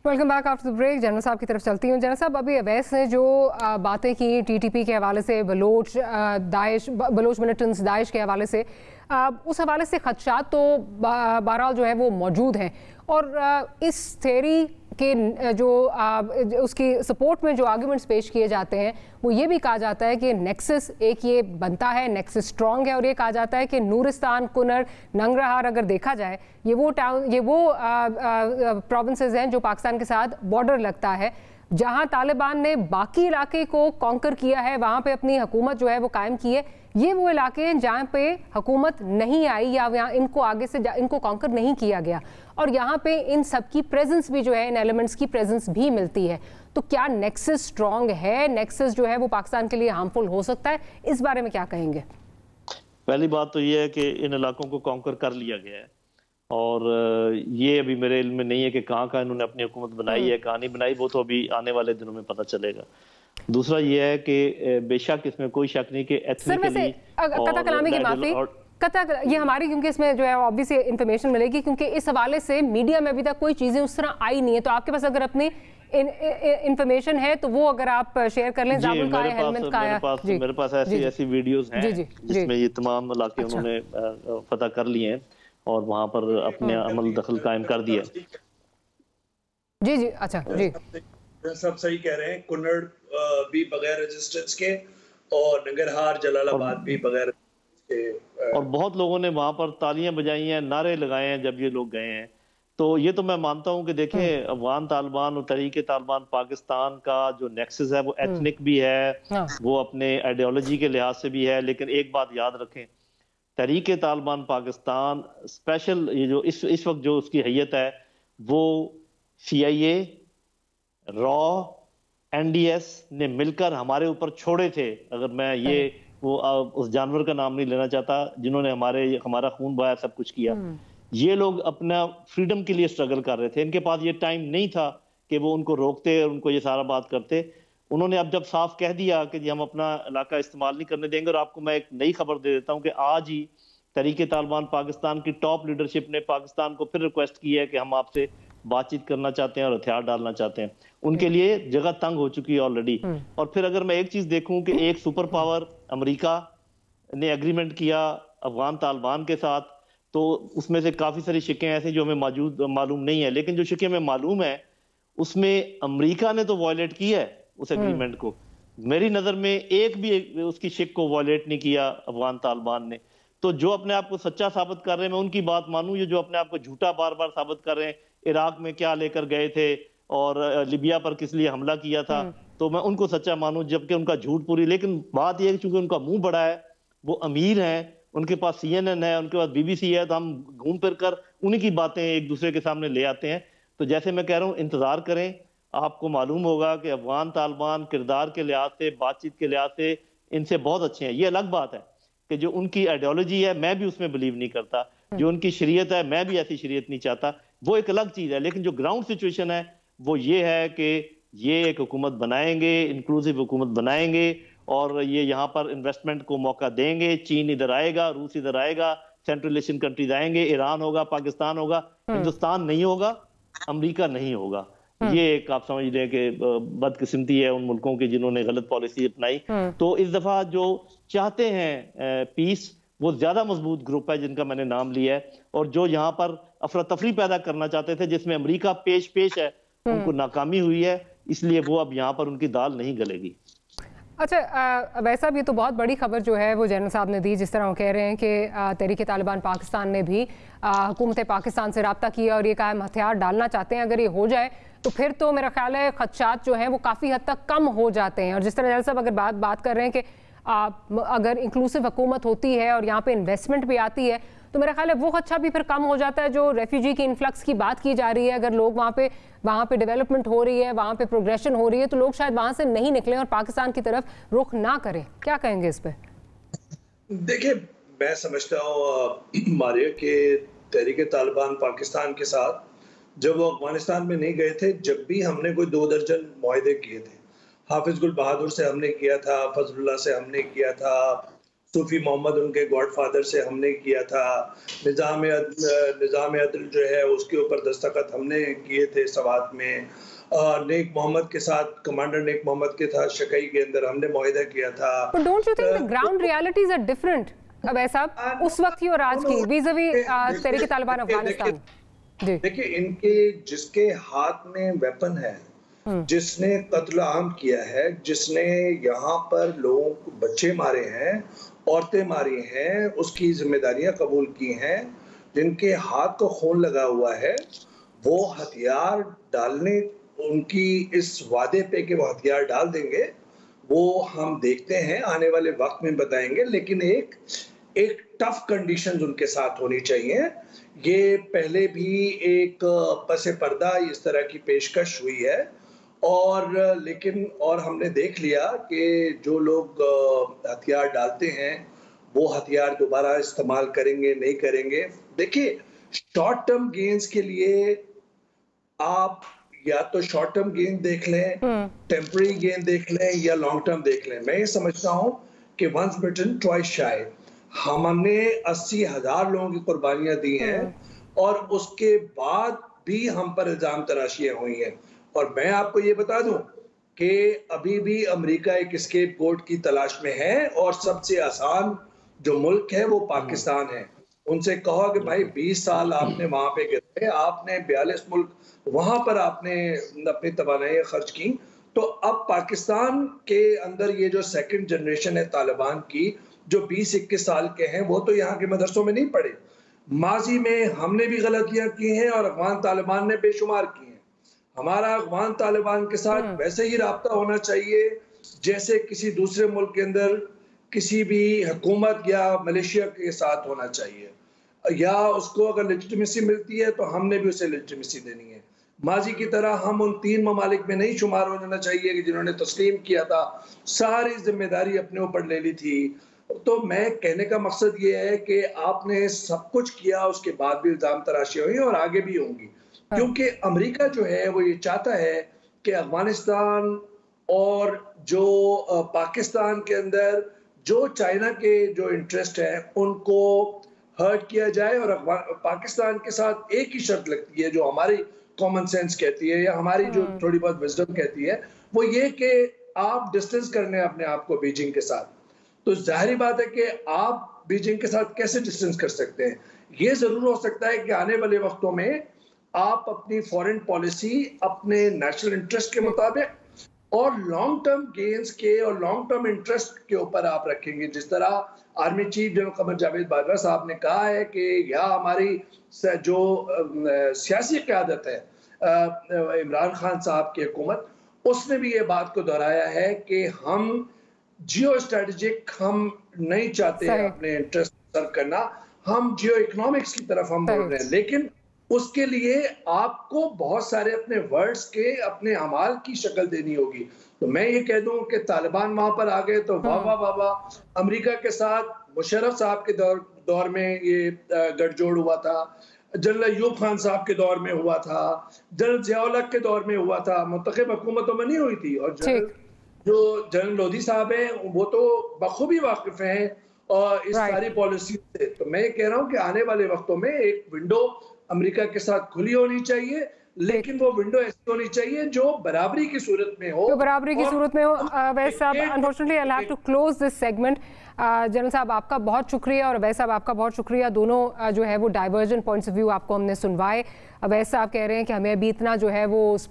Welcome back after the break. General साहब की तरफ चलती हूँ। जनरल साहब, अभी अवैस ने जो बातें की टीटीपी के हवाले से, बलोच मिलिटेंट्स दाइश के हवाले से, उस हवाले से खदशात तो बहरहाल जो है वो मौजूद हैं, और इस थ्योरी के जो उसकी सपोर्ट में जो आर्गूमेंट्स पेश किए जाते हैं वो ये भी कहा जाता है कि नेक्सस एक ये बनता है, नेक्सस स्ट्रॉन्ग है, और ये कहा जाता है कि नूरिस्तान, कुनर, नंगरहार अगर देखा जाए ये वो प्रोविंसेस हैं जो पाकिस्तान के साथ बॉर्डर लगता है। जहां तालिबान ने बाकी इलाके को कॉन्कर किया है, वहां पे अपनी हुकूमत जो है वो कायम की है, ये वो इलाके हैं जहाँ पे हुकूमत नहीं आई या यहाँ इनको आगे से इनको कॉन्कर नहीं किया गया, और यहाँ पे इन सब की प्रेजेंस भी जो है, इन एलिमेंट्स की प्रेजेंस भी मिलती है। तो क्या नेक्सस स्ट्रॉन्ग है? नेक्सस जो है वो पाकिस्तान के लिए हार्मफुल हो सकता है? इस बारे में क्या कहेंगे? पहली बात तो ये है कि इन इलाकों को कॉन्कर कर लिया गया है, और ये अभी मेरे इल्म में नहीं है कि कहाँ इन्होंने अपनी हुकूमत बनाई है, कहाँ नहीं बनाई, वो तो अभी आने वाले दिनों में पता चलेगा। दूसरा ये है कि बेशक इसमें कोई शक नहीं कि एथनिकली कता कलामी की माफी, ये हमारी, क्योंकि इसमें जो है ऑब्वियसली इंफॉर्मेशन मिलेगी, क्योंकि इस हवाले से मीडिया में अभी तक कोई चीजें उस तरह आई नहीं है, तो आपके पास अगर अपनी इंफॉर्मेशन है तो वो अगर आप शेयर कर लें। जाबुल का है, हेलमंद का है, मेरे पास ऐसी वीडियोस हैं जिसमें ये तमाम इलाके उन्होंने फतह कर लिए हैं और वहां पर अपने अमल दखल कायम कर दिया। जी जी, अच्छा जी, सब सही कह रहे हैं। कुन्नड़ भी बगैर रेजिस्टेंस के और नंगरहार जलालाबाद भी बगैर के, और बहुत लोगों ने वहां पर तालियां बजाई हैं, नारे लगाए हैं जब ये लोग गए हैं। तो ये तो मैं मानता हूं कि देखें, अफगान तालिबान और तहरीक तालिबान पाकिस्तान का जो नेक्सस है वो एथनिक भी है, वो अपने आइडियोलॉजी के लिहाज से भी है। लेकिन एक बात याद रखें, तहरीक तालिबान पाकिस्तान स्पेशल ये जो इस वक्त जो उसकी हैयत है वो CIA, रॉ, NDS ने मिलकर हमारे ऊपर छोड़े थे। अगर मैं ये वो उस जानवर का नाम नहीं लेना चाहता जिन्होंने हमारा खून बहाया, सब कुछ किया, ये लोग अपना फ्रीडम के लिए स्ट्रगल कर रहे थे। इनके पास ये टाइम नहीं था कि वो उनको रोकते और उनको ये सारा बात करते। उन्होंने अब जब साफ कह दिया कि जी हम अपना इलाका इस्तेमाल नहीं करने देंगे, और आपको मैं एक नई खबर दे देता हूं कि आज ही तहरीक तालिबान पाकिस्तान की टॉप लीडरशिप ने पाकिस्तान को फिर रिक्वेस्ट की है कि हम आपसे बातचीत करना चाहते हैं और हथियार डालना चाहते हैं। उनके लिए जगह तंग हो चुकी है ऑलरेडी। और फिर अगर मैं एक चीज देखूं कि एक सुपर पावर अमेरिका ने एग्रीमेंट किया अफगान तालिबान के साथ, तो उसमें से काफी सारी शिकें ऐसी जो हमें मालूम नहीं है, लेकिन जो शिकें हमें मालूम है उसमें अमेरिका ने तो वायलेट की है उस एग्रीमेंट को। मेरी नजर में एक भी उसकी शिक को वायलेट नहीं किया अफगान तालिबान ने। तो जो अपने आप को सच्चा साबित कर रहे हैं, मैं उनकी बात मानूं। ये जो अपने आप को झूठा बार बार साबित कर रहे हैं, इराक में क्या लेकर गए थे और लिबिया पर किस लिए हमला किया था, तो मैं उनको सच्चा मानूं, जबकि उनका झूठ पूरी। लेकिन बात यह है कि चूंकि उनका मुंह बड़ा है, वो अमीर हैं, उनके पास CNN है, उनके पास BBC है, तो हम घूम फिर कर उन्हीं की बातें एक दूसरे के सामने ले आते हैं। तो जैसे मैं कह रहा हूँ, इंतजार करें, आपको मालूम होगा कि अफगान तालिबान किरदार के लिहाज से, बातचीत के लिहाज से इनसे बहुत अच्छे हैं। ये अलग बात है कि जो उनकी आइडियोलॉजी है मैं भी उसमें बिलीव नहीं करता, जो उनकी शरीयत है मैं भी ऐसी शरीयत नहीं चाहता, वो एक अलग चीज है। लेकिन जो ग्राउंड सिचुएशन है वो ये है कि ये एक हुकूमत बनाएंगे, इंक्लूसिव हुकूमत बनाएंगे, और ये यहाँ पर इन्वेस्टमेंट को मौका देंगे। चीन इधर आएगा, रूस इधर आएगा, सेंट्रल एशियन कंट्रीज आएंगे, ईरान होगा, पाकिस्तान होगा, हिंदुस्तान नहीं होगा, अमेरिका नहीं होगा। ये एक आप समझ लें कि बदकिस्मती है उन मुल्कों की जिन्होंने गलत पॉलिसी अपनाई। तो इस दफा जो चाहते हैं पीस, वो ज्यादा मजबूत ग्रुप है जिनका मैंने नाम लिया है, और जो यहाँ पर अफरा तफरी पैदा करना चाहते थे जिसमें अमेरिका पेश है, उनको नाकामी हुई है, इसलिए वो अब यहाँ पर उनकी दाल नहीं गलेगी। अच्छा, वैसा भी तो बहुत बड़ी खबर जो है वो जनरल साहब ने दी, जिस तरह वो कह रहे हैं कि तहरीक तालिबान पाकिस्तान ने भी हुकूमत पाकिस्तान से रब्ता किया और ये कहा हम हथियार डालना चाहते हैं। अगर ये हो जाए तो फिर तो मेरा ख्याल है खदशात जो हैं वो काफ़ी हद तक कम हो जाते हैं। और जिस तरह जनरल साहब अगर बात कर रहे हैं कि अगर इंक्लूसिव हुकूमत होती है और यहाँ पे इन्वेस्टमेंट भी आती है, तो मेरा ख्याल है वो खदशा भी फिर कम हो जाता है। जो रेफ्यूजी की इन्फ्लक्स की बात की जा रही है, अगर लोग वहाँ पे डेवलपमेंट हो रही है, वहाँ पे प्रोग्रेशन हो रही है, तो लोग शायद वहाँ से नहीं निकलें और पाकिस्तान की तरफ रुख ना करें। क्या कहेंगे इस पे? देखिए, मैं समझता हूँ मारिया कि तहरीक तालिबान पाकिस्तान के साथ जब वो अफगानिस्तान में नहीं गए थे, जब भी हमने कोई 2 दर्जन मुआहदे किए थे, हाफिज गुल बहादुर से हमने किया था, फजलुल्लाह से हमने किया था, सूफी मोहम्मद उनके गॉडफादर से हमने किया था, निज़ाम अदल जो है उसके ऊपर दस्तखत हमने किए थे सवात में, नेक मोहम्मद के साथ, कमांडर नेक मोहम्मद के साथ शकई के अंदर हमने मुआहदा किया था। But don't you think the ground realities are different? अब ऐसा उस वक्त की और आज की vis-a-vis तहरीक तालिबान अफगानिस्तान। देखिए, इनके जिसके हाथ में वेपन है, जिसने कत्ल आम किया है, जिसने यहाँ पर लोगों को बच्चे मारे हैं, औरतें मारी हैं, उसकी जिम्मेदारियां कबूल की हैं, जिनके हाथ को खून लगा हुआ है, वो हथियार डालने उनकी इस वादे पे कि वो हथियार डाल देंगे, वो हम देखते हैं, आने वाले वक्त में बताएंगे, लेकिन एक टफ कंडीशंस उनके साथ होनी चाहिए। ये पहले भी एक पसे पर्दा इस तरह की पेशकश हुई है और हमने देख लिया कि जो लोग हथियार डालते हैं वो हथियार दोबारा इस्तेमाल करेंगे नहीं करेंगे। देखिए, शॉर्ट टर्म गेन्स के लिए आप या तो शॉर्ट टर्म गेन देख लें, टेम्पररी गेन देख लें या लॉन्ग टर्म देख लें। मैं ये समझता हूं कि वंस बिटन ट्वाइस शाय। हमने 80,000 लोगों की कुर्बानियां दी हैं और उसके बाद भी हम पर इल्जाम तराशियां हुई हैं। और मैं आपको ये बता दूं कि अभी भी अमेरिका एक एस्केप गोट की तलाश में है और सबसे आसान जो मुल्क है वो पाकिस्तान है। उनसे कहो कि भाई 20 साल आपने वहां पे गए, आपने 42 मुल्क वहां पर आपने अपनी तवानाई खर्च की, तो अब पाकिस्तान के अंदर ये जो सेकंड जनरेशन है तालिबान की, जो 20-21 साल के हैं, वो तो यहाँ के मदरसों में नहीं पढ़े। माजी में हमने भी गलतियां की हैं और अफगान तालिबान ने बेशुमार की हैं। हमारा अफगान तालिबान के साथ वैसे ही राब्ता होना चाहिए जैसे किसी दूसरे मुल्क के अंदर किसी भी हुकूमत या मलेशिया के साथ होना चाहिए, या उसको अगर लेजिटिमेसी मिलती है तो हमने भी उसे लेजिटिमेसी देनी है। माजी की तरह हम उन 3 ममालिक में नहीं शुमार हो जाना चाहिए कि जिन्होंने तस्लीम किया था, सारी जिम्मेदारी अपने ऊपर ले ली थी। तो मैं कहने का मकसद ये है कि आपने सब कुछ किया, उसके बाद भी इल्जाम तराशियां हुई और आगे भी होंगी, क्योंकि अमेरिका जो है वो ये चाहता है कि अफगानिस्तान और जो पाकिस्तान के अंदर जो चाइना के जो इंटरेस्ट है उनको हर्ट किया जाए। और पाकिस्तान के साथ एक ही शर्त लगती है जो हमारी कॉमन सेंस कहती है या हमारी जो थोड़ी बहुत विजडम कहती है, वो ये कि आप डिस्टेंस करने अपने आप को बीजिंग के साथ। तो जाहिर बात है कि आप बीजिंग के साथ कैसे डिस्टेंस कर सकते हैं। ये जरूर हो सकता है कि आने वाले वक्तों में आप अपनी फॉरेन पॉलिसी अपने नेशनल इंटरेस्ट के मुताबिक और लॉन्ग टर्म गेन्स के और लॉन्ग टर्म इंटरेस्ट के ऊपर आप रखेंगे। जिस तरह army chief general Qamar Javed Bajwa साहब ने कहा है कि यह हमारी जो सियासी क़यादत है इमरान खान साहब की हुकूमत, उसने भी ये बात को दोहराया है कि हम जियो स्ट्रेटेजिक हम नहीं चाहते अपने इंटरेस्ट सर्व करना, हम जियो इकोनॉमिक्स की तरफ हम बोल रहे हैं। लेकिन उसके लिए आपको बहुत सारे अपने वर्ड्स के अपने अमाल की शक्ल देनी होगी। तो मैं ये कह दूं कि तालिबान वहां पर आ गए तो वाह वाह वाह वाह। अमेरिका के साथ मुशर्रफ साहब के दौर में ये गठजोड़ हुआ था, जनरल अयूब खान साहब के दौर में हुआ था, जनरल ज़िया-उल-हक के दौर में हुआ था, मुंतखब हुकूमतों में नहीं हुई थी। और जो जनरल लोधी साहब हैं वो तो बखूबी वाकिफ हैं और इस सारी पॉलिसी से। तो मैं ये कह रहा हूँ कि आने वाले वक्तों में एक विंडो अमेरिका के साथ खुली होनी चाहिए, लेकिन वो विंडो ऐसी होनी चाहिए जो बराबरी की सूरत में हो। तो बराबरी की सूरत में हो। अवैस साहब, unfortunately I have to close this segment. General साहब आपका बहुत शुक्रिया और अवैस साहब आपका बहुत शुक्रिया। दोनों जो है वो डाइवर्जेंट पॉइंट्स ऑफ व्यू आपको हमने सुनवाए। अवैस साहब कह रहे हैं कि हमें अभी इतना जो है वो इस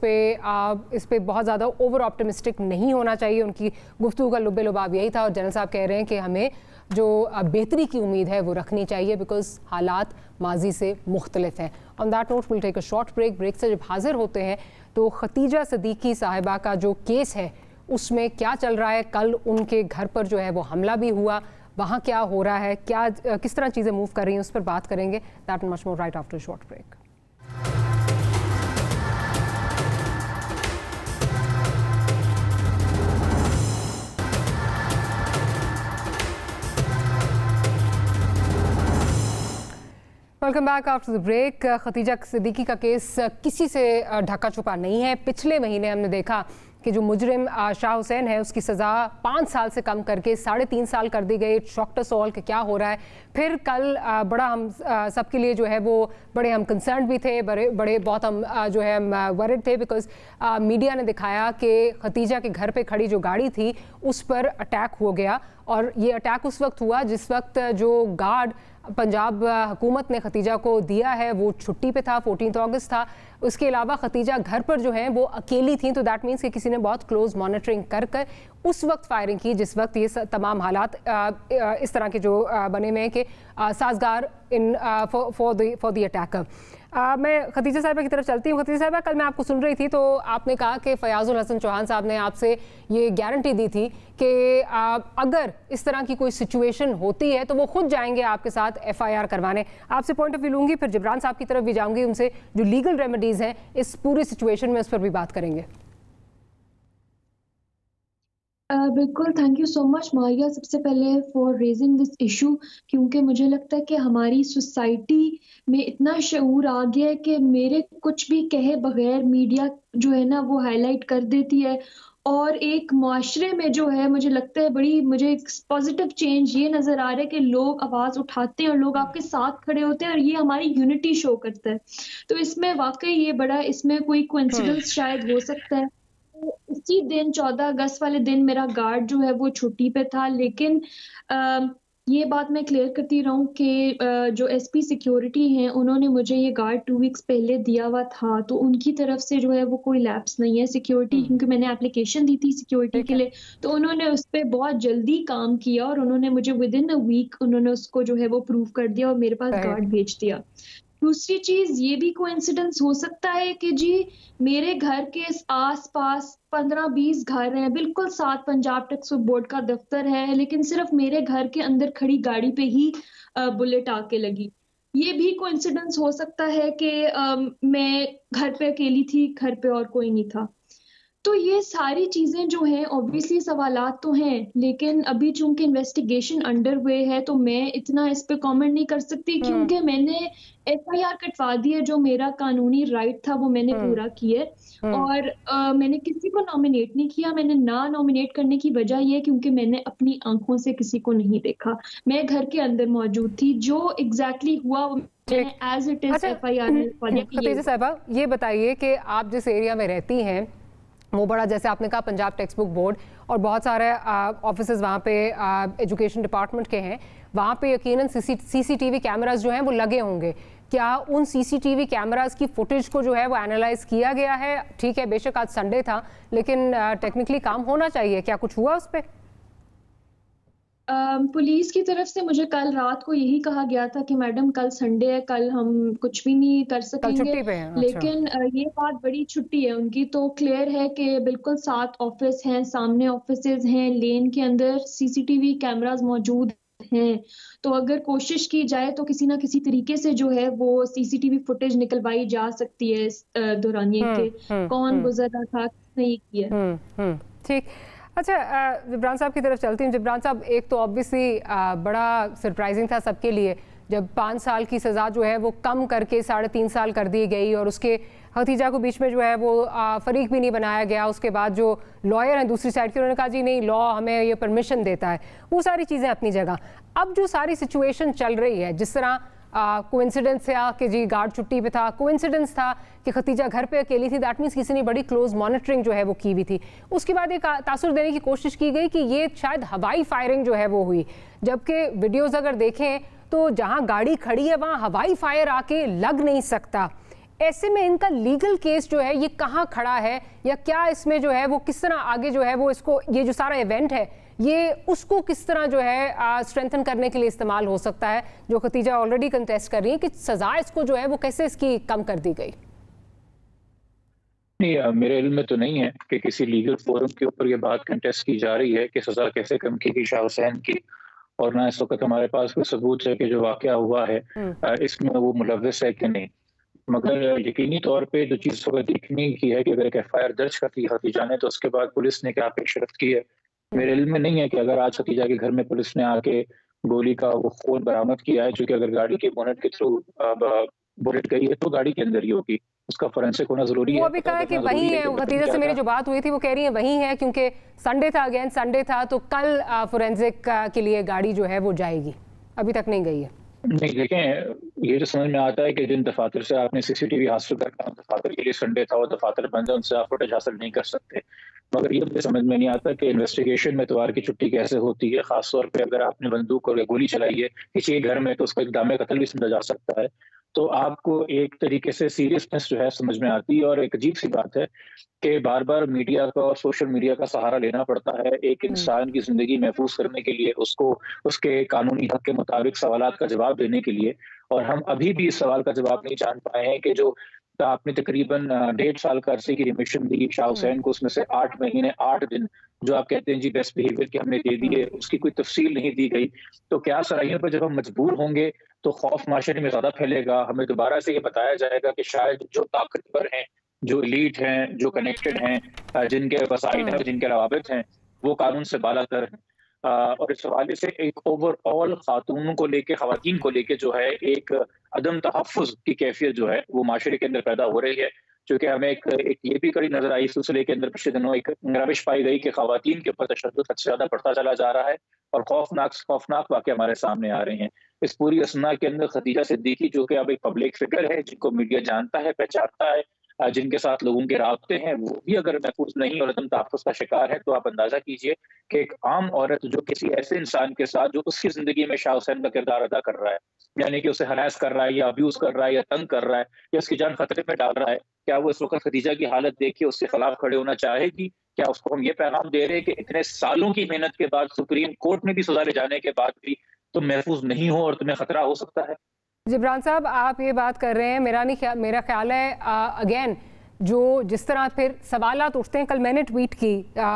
पे बहुत ज़्यादा ओवर ऑप्टिमिस्टिक नहीं होना चाहिए। उनकी गुफ्तगू का लुब्बे लुबाब यही था। और जनरल साहब कह रहे हैं कि हमें जो बेहतरी की उम्मीद है वो रखनी चाहिए, बिकॉज हालात माजी से मुख्तलिफ हैं। On that note will take a short break. Break से जब हाजिर होते हैं तो खतीजा सिद्दीकी साहिबा का जो केस है उसमें क्या चल रहा है, कल उनके घर पर जो है वो हमला भी हुआ, वहाँ क्या हो रहा है, क्या किस तरह चीज़ें मूव कर रही हैं, उस पर बात करेंगे। That and much more right after short break. Welcome back after the break. Khatija Siddiqui का केस किसी से ढका छुपा नहीं है। पिछले महीने हमने देखा कि जो मुजरिम शाह हुसैन है उसकी सज़ा 5 साल से कम करके 3.5 साल कर दी गई। डॉक्टर सॉल के क्या हो रहा है। फिर कल बड़ा हम सबके लिए जो है वो बड़े हम कंसर्न भी थे, बड़े बहुत हम जो है वरिड थे, बिकॉज मीडिया ने दिखाया कि खतीजा के घर पे खड़ी जो गाड़ी थी उस पर अटैक हो गया। और ये अटैक उस वक्त हुआ जिस वक्त जो गार्ड पंजाब हुकूमत ने खतीजा को दिया है वो छुट्टी पे था, 14 अगस्त था। उसके अलावा खतीजा घर पर जो है वो अकेली थी, तो दैट मीन्स कि किसी ने बहुत क्लोज मॉनिटरिंग कर उस वक्त फायरिंग की जिस वक्त ये तमाम हालात इस तरह के जो बने हुए हैं कि साजगार इन फॉर द अटैकर। मैं खतीजा साहिबा की तरफ चलती हूँ। खतीजा साहिबा, कल मैं आपको सुन रही थी तो आपने कहा कि फयाजुल हसन चौहान साहब ने आपसे ये गारंटी दी थी कि अगर इस तरह की कोई सिचुएशन होती है तो वो खुद जाएंगे आपके साथ FIR करवाने। आपसे पॉइंट ऑफ व्यू लूँगी, फिर जिब्रान साहब की तरफ भी जाऊँगी, उनसे जो लीगल रेमेडीज़ हैं इस पूरी सिचुएशन में उस पर भी बात करेंगे। बिल्कुल, thank you so much Maria, सबसे पहले फॉर रेजिंग दिस इशू, क्योंकि मुझे लगता है कि हमारी सोसाइटी में इतना शऊर आ गया है कि मेरे कुछ भी कहे बगैर मीडिया जो है ना वो हाईलाइट कर देती है, और एक मुआशरे में जो है मुझे लगता है मुझे एक पॉजिटिव चेंज ये नज़र आ रहा है कि लोग आवाज़ उठाते हैं और लोग आपके साथ खड़े होते हैं, और ये हमारी यूनिटी शो करता है। तो इसमें वाकई ये बड़ा, इसमें कोई कोइंसिडेंस शायद हो सकता है। इसी दिन 14 अगस्त वाले दिन मेरा गार्ड जो है वो छुट्टी पे था, लेकिन ये बात मैं क्लियर करती रहूं कि जो SP सिक्योरिटी हैं उन्होंने मुझे ये गार्ड 2 वीक्स पहले दिया हुआ था, तो उनकी तरफ से जो है वो कोई लैप्स नहीं है सिक्योरिटी, क्योंकि मैंने एप्लीकेशन दी थी सिक्योरिटी के लिए, तो उन्होंने उस पर बहुत जल्दी काम किया और उन्होंने मुझे विद इन अ वीक उन्होंने उसको जो है वो प्रूव कर दिया और मेरे पास गार्ड भेज दिया। दूसरी चीज ये भी कोइंसिडेंस हो सकता है कि जी मेरे घर के आस-पास 15-20 घर हैं, बिल्कुल साथ पंजाब टैक्स बोर्ड का दफ्तर है, लेकिन सिर्फ मेरे घर के अंदर खड़ी गाड़ी पे ही बुलेट आके लगी। ये भी कोइंसिडेंस हो सकता है कि मैं घर पे अकेली थी, घर पे और कोई नहीं था। तो ये सारी चीजें जो हैं ऑब्वियसली सवालात तो हैं, लेकिन अभी चूंकि इन्वेस्टिगेशन अंडर वे है तो मैं इतना इस पे कमेंट नहीं कर सकती, क्योंकि मैंने FIR कटवा दी है, जो मेरा कानूनी राइट था वो मैंने पूरा किया, और मैंने किसी को नॉमिनेट नहीं किया। मैंने ना नॉमिनेट करने की वजह ये क्योंकि मैंने अपनी आंखों से किसी को नहीं देखा, मैं घर के अंदर मौजूद थी, जो एग्जैक्टली हुआ एज इट इज FIR में। खतीजा साहिबा, ये बताइए कि आप जिस एरिया में रहती हैं वो बड़ा, जैसे आपने कहा, पंजाब टेक्स्ट बुक बोर्ड और बहुत सारे ऑफिसेज वहाँ पे एजुकेशन डिपार्टमेंट के हैं, वहाँ पे यकीनन CCTV कैमरास जो हैं वो लगे होंगे। क्या उन CCTV कैमरास की फुटेज को जो है वो एनालाइज किया गया है? ठीक है, बेशक आज संडे था, लेकिन टेक्निकली काम होना चाहिए, क्या कुछ हुआ उस पर? पुलिस की तरफ से मुझे कल रात को यही कहा गया था कि मैडम कल संडे है, कल हम कुछ भी नहीं कर सकेंगे। अच्छा। लेकिन ये बात बड़ी छुट्टी है उनकी, तो क्लियर है कि बिल्कुल 7 ऑफिस हैं, सामने ऑफिसेज हैं, लेन के अंदर CCTV कैमरास मौजूद हैं, तो अगर कोशिश की जाए तो किसी ना किसी तरीके से जो है वो CCTV फुटेज निकलवाई जा सकती है इस दौरानिए के कौन गुजर रहा था, नहीं किया। ठीक। अच्छा, जिब्रान साहब की तरफ चलती हूँ। जिब्रान साहब, एक तो ऑब्वियसली बड़ा सरप्राइजिंग था सबके लिए जब 5 साल की सज़ा जो है वो कम करके 3.5 साल कर दी गई, और उसके खतीजा को बीच में जो है वो फरीक भी नहीं बनाया गया। उसके बाद जो लॉयर हैं दूसरी साइड के, उन्होंने कहा जी नहीं, लॉ हमें ये परमिशन देता है। वो सारी चीज़ें अपनी जगह। अब जो सारी सिचुएशन चल रही है, जिस तरह कोइंसिडेंस था कि जी गार्ड छुट्टी पे था, कोइंसिडेंस था कि खतीजा घर पे अकेली थी, दैट मीन्स किसी ने बड़ी क्लोज मॉनिटरिंग जो है वो की हुई थी। उसके बाद एक तासुर देने की कोशिश की गई कि ये शायद हवाई फायरिंग जो है वो हुई, जबकि वीडियोज़ अगर देखें तो जहाँ गाड़ी खड़ी है वहाँ हवाई फायर आके लग नहीं सकता। ऐसे में इनका लीगल केस जो है ये कहाँ खड़ा है, या क्या इसमें जो है वो किस तरह आगे जो है वो इसको, ये जो सारा इवेंट है ये उसको किस तरह जो है स्ट्रेंथन करने के लिए इस्तेमाल हो सकता है, जो खतीजा ऑलरेडी कंटेस्ट कर रही है कि सजा इसको जो है वो कैसे इसकी कम कर दी गई? नहीं, मेरे इल्म में तो नहीं है कि किसी लीगल फोरम के ऊपर ये बात कंटेस्ट की जा रही है कि सजा कैसे कम की गई शाह हुसैन की, और ना इस वक्त हमारे पास कोई सबूत है कि जो वाकया हुआ है इसमें वो मुलव्वस है कि नहीं। मगर यकीनी तौर पे जो चीज़ देखने की है कि अगर एक FIR दर्ज करती है खतीजा ने, तो उसके बाद पुलिस ने क्या पेशरफ्त की है। मेरे इल्म में नहीं है कि अगर आज खतीजा के घर में पुलिस ने आके गोली का वो खून बरामद किया है, क्योंकि अगर गाड़ी के बोनेट के थ्रू बुलेट गई है तो गाड़ी के अंदर ही होगी, उसका फोरेंसिक होना जरूरी है। वो अभी कहा है कि वही है, खतीजा से मेरी जो बात हुई थी वो कह रही है वही है, क्योंकि संडे था, अगेन संडे था, तो कल फोरेंसिक के लिए गाड़ी जो है वो जाएगी, अभी तक नहीं गई है। नहीं, देखें, ये जो समझ में आता है कि जिन दफातर से आपने CCTV हासिल करना, दफातर के लिए संडे था और दफातर बंद है, उनसे आप फुटेज हासिल नहीं कर सकते। मगर ये मुझे समझ में नहीं आता कि इन्वेस्टिगेशन में इतवार की छुट्टी कैसे होती है, खासतौर पे अगर आपने बंदूक और गोली चलाई है किसी घर में, तो उसका इक़दाम कत्ल भी समझा जा सकता है। तो आपको एक तरीके से सीरियसनेस जो है समझ में आती है, और एक अजीब सी बात है कि बार बार मीडिया का और सोशल मीडिया का सहारा लेना पड़ता है एक इंसान की जिंदगी महफूज करने के लिए, उसको उसके कानूनी हक के मुताबिक सवालात का जवाब देने के लिए, और हम अभी भी इस सवाल का जवाब नहीं जान पाए हैं कि जो आपने तकरीबन 1.5 साल का अरसे की रिमिशन दी शाह हुसैन को, उसमें से 8 महीने 8 दिन जो आप कहते हैं जी बेस्ट बिहेवियर के हमने दे दिए, उसकी कोई तफसील नहीं दी गई। तो क्या सराइयों पर जब हम मजबूर होंगे तो खौफ माशरे में ज्यादा फैलेगा, हमें दोबारा से ये बताया जाएगा कि शायद जो ताकतवर हैं, जो एलीट हैं, जो कनेक्टेड हैं, जिनके वसाइल हैं, जिनके रवाबित हैं, वो कानून से बालातर हैं। और इस हवाले से एक ओवरऑल खातून को लेके, खवातीन को लेके जो है एक अदम तहफ़्फ़ुज़ की कैफियत जो है वो माशरे के अंदर पैदा हो रही है। क्योंकि हमें एक ये भी कड़ी नजर आई इस सिलसिले के अंदर पिछले दिनों एक रविश पाई गई कि खवातीन के ऊपर तशद्दुद हद से ज्यादा बढ़ता चला जा रहा है और खौफनाक वाक़े हमारे सामने आ रहे हैं। इस पूरी असना के अंदर खदीजा सिद्दीकी जो कि अब एक पब्लिक फिगर है, जिनको मीडिया जानता है, पहचानता है, जिनके साथ लोगों के राब्ते हैं, वो भी अगर महफूज नहीं और अदम तहफ़्फ़ुज़ का शिकार है तो आप अंदाजा कीजिए कि एक आम औरत जो किसी ऐसे इंसान के साथ जो उसकी जिंदगी में शाह हुसैन का किरदार अदा कर रहा है, यानी कि उसे हरास कर रहा है या अब्यूज कर रहा है या तंग कर रहा है या उसकी जान खतरे में डाल रहा है, क्या वो इस वक्त खदीजा की हालत देख के उसके खिलाफ खड़े होना चाहेगी? क्या उसको हम ये पैगाम दे रहे हैं कि इतने सालों की मेहनत के बाद, सुप्रीम कोर्ट में भी सजा ले जाने के बाद भी तुम महफूज नहीं हो और तुम्हें खतरा हो सकता है? जिब्रान साहब, आप ये बात कर रहे हैं, मेरा ख्याल है अगेन जो जिस तरह फिर सवालात उठते हैं। कल मैंने ट्वीट की,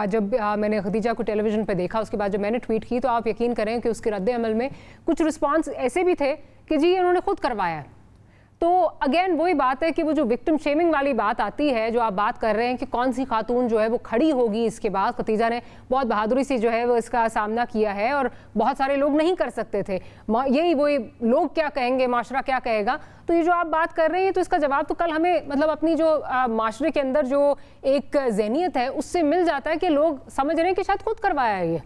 जब मैंने खदीजा को टेलीविज़न पे देखा, उसके बाद जब मैंने ट्वीट की तो आप यकीन करें कि उसके रद्द अमल में कुछ रिस्पांस ऐसे भी थे कि जी इन्होंने खुद करवाया है। तो अगेन वही बात है कि वो जो विक्टिम शेमिंग वाली बात आती है, जो आप बात कर रहे हैं कि कौन सी खातून जो है वो खड़ी होगी इसके बाद। खदीजा ने बहुत बहादुरी से जो है वो इसका सामना किया है और बहुत सारे लोग नहीं कर सकते थे। यही वही लोग क्या कहेंगे, माशरा क्या कहेगा। तो ये जो आप बात कर रहे हैं तो इसका जवाब तो कल हमें मतलब अपनी जो माशरे के अंदर जो एक ज़हनियत है उससे मिल जाता है कि लोग समझ रहे हैं कि शायद खुद करवाया है। ये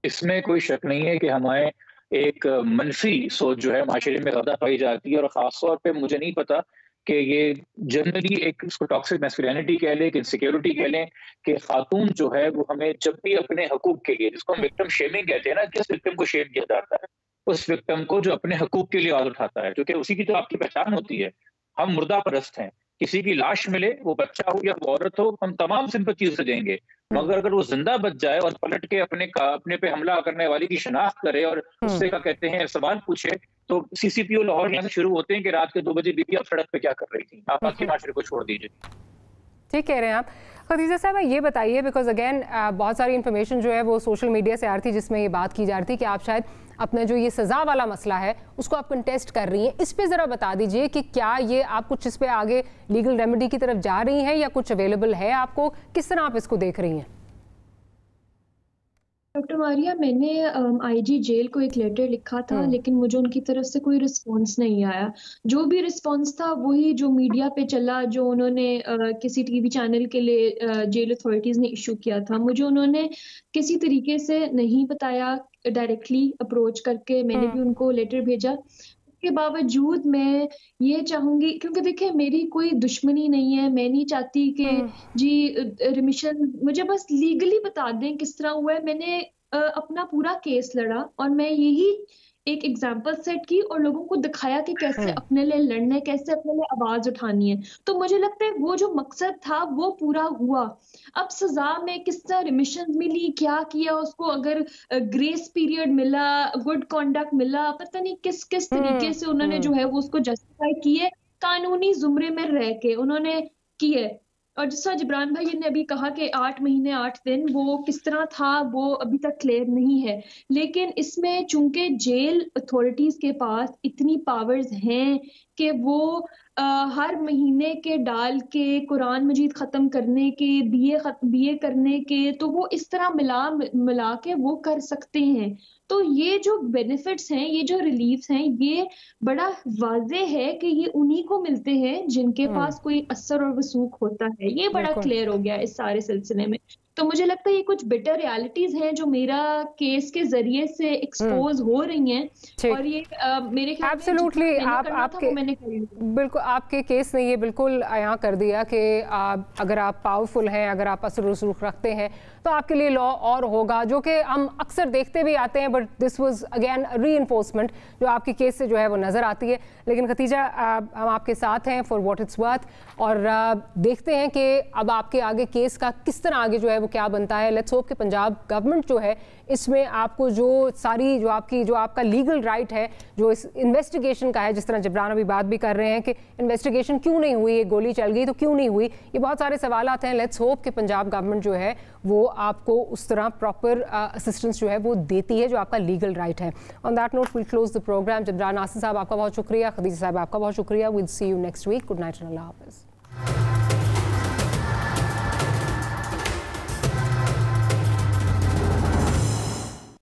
इसमें कोई शक नहीं है कि हमारे एक मनफी सोच जो है माशरे में ज्यादा पाई जाती है और खासतौर पे मुझे नहीं पता कि ये जनरली एक उसको टॉक्सिक मैस्कुलिनिटी कह लें, इनसिक्योरिटी कह लें, कि खातून जो है वो हमें जब भी अपने हकूक के लिए, जिसको हम विक्टिम शेमिंग कहते हैं ना, जिस विक्टिम को शेम किया जाता है उस विक्टिम को जो अपने हकूक के लिए आवाज उठाता है, क्योंकि उसी की तो आपकी पहचान होती है। हम मुर्दा परस्त हैं, किसी की लाश मिले, वो बच्चा हो या वो औरत हो, हम तमाम सिंपैथी से देंगे, मगर अगर वो जिंदा बच जाए और पलट के अपने पे हमला करने वाली की शनाख्त करे और उससे क्या कहते हैं सवाल पूछे, तो सीसीपीओ लाहौर यहाँ शुरू होते हैं कि रात के 2 बजे बीबी आप सड़क पे क्या कर रही थी, आप आपके माशरे को छोड़ दीजिए। ठीक कह रहे हैं आप। खदीजा साहब ये बताइए, बिकॉज अगेन बहुत सारी इन्फॉर्मेशन जो है वो सोशल मीडिया से आ रही थी जिसमें ये बात की जा रही थी कि आप शायद अपना जो ये सज़ा वाला मसला है उसको आप कंटेस्ट कर रही हैं। इस पे ज़रा बता दीजिए कि क्या ये आप कुछ इस पे आगे लीगल रेमेडी की तरफ जा रही हैं या कुछ अवेलेबल है आपको, किस तरह आप इसको देख रही हैं? डॉक्टर मारिया, मैंने आईजी जेल को एक लेटर लिखा था, लेकिन मुझे उनकी तरफ से कोई रिस्पांस नहीं आया। जो भी रिस्पांस था वही जो मीडिया पे चला, जो उन्होंने किसी टीवी चैनल के लिए जेल अथॉरिटीज ने इशू किया था, मुझे उन्होंने किसी तरीके से नहीं बताया डायरेक्टली अप्रोच करके। मैंने भी उनको लेटर भेजा, के बावजूद मैं ये चाहूंगी, क्योंकि देखिए मेरी कोई दुश्मनी नहीं है, मैं नहीं चाहती कि जी रिमिशन, मुझे बस लीगली बता दें किस तरह हुआ है। मैंने अपना पूरा केस लड़ा और मैं यही एक एग्जाम्पल सेट की और लोगों को दिखाया कि कैसे अपने लिए लड़ना है, कैसे अपने लिए आवाज उठानी है। तो मुझे लगता है वो जो मकसद था वो पूरा हुआ। अब सजा में किस तरह रिमिशन मिली, क्या किया उसको, अगर ग्रेस पीरियड मिला, गुड कॉन्डक्ट मिला, पता नहीं किस किस तरीके से उन्होंने जो है वो उसको जस्टिफाई किए, कानूनी जुमरे में रह के उन्होंने किए। और जिस तरह जिब्रान भाई ने अभी कहा कि 8 महीने 8 दिन वो किस तरह था वो अभी तक क्लियर नहीं है, लेकिन इसमें चूंकि जेल अथॉरिटीज के पास इतनी पावर्स हैं कि वो हर महीने के डाल के कुरान मजीद ख़त्म करने के, बीए करने के, तो वो इस तरह मिला के वो कर सकते हैं। तो ये जो बेनिफिट्स हैं, ये जो रिलीफ्स हैं, ये बड़ा वाज़े है कि ये उन्हीं को मिलते हैं जिनके पास कोई असर और वसूख होता है। ये बड़ा क्लियर हो गया इस सारे सिलसिले में। तो मुझे लगता है ये कुछ बिटर रियलिटीज हैं जो मेरा केस के जरिए से एक्सपोज हो रही हैं, और ये मेरे ख्याल में एब्सोल्युटली आपके बिल्कुल आपके केस ने ये बिल्कुल यहाँ कर दिया कि अगर आप पावरफुल हैं, अगर आप असर रसूख रखते हैं तो आपके लिए लॉ और होगा, जो कि हम अक्सर देखते भी आते हैं, but this was again reinforcement जो आपके केस से जो है वो नज़र आती है। लेकिन खदीजा, हम आपके साथ हैं फॉर व्हाट इट्स वर्थ, और देखते हैं कि अब आपके आगे केस का किस तरह आगे जो है वो क्या बनता है। लेट्स होप कि पंजाब गवर्नमेंट जो है इसमें आपको जो आपका लीगल राइट है, जो इस इन्वेस्टिगेशन का है, जिस तरह जबरान अभी बात भी कर रहे हैं कि इन्वेस्टिगेशन क्यों नहीं हुई, गोली चल गई तो क्यों नहीं हुई, ये बहुत सारे सवाल आते हैं। लेट्स होप कि पंजाब गवर्नमेंट जो है वो आपको उस तरह प्रॉपर असिस्टेंस जो है वो देती है, जो आपका लीगल राइट है। On that note will close the programme. Jabran Nasir साहब आपका बहुत शुक्रिया, खदीजा साहब आपका बहुत शुक्रिया। Will see you next week. Good night and अल्लाह हाफिज़।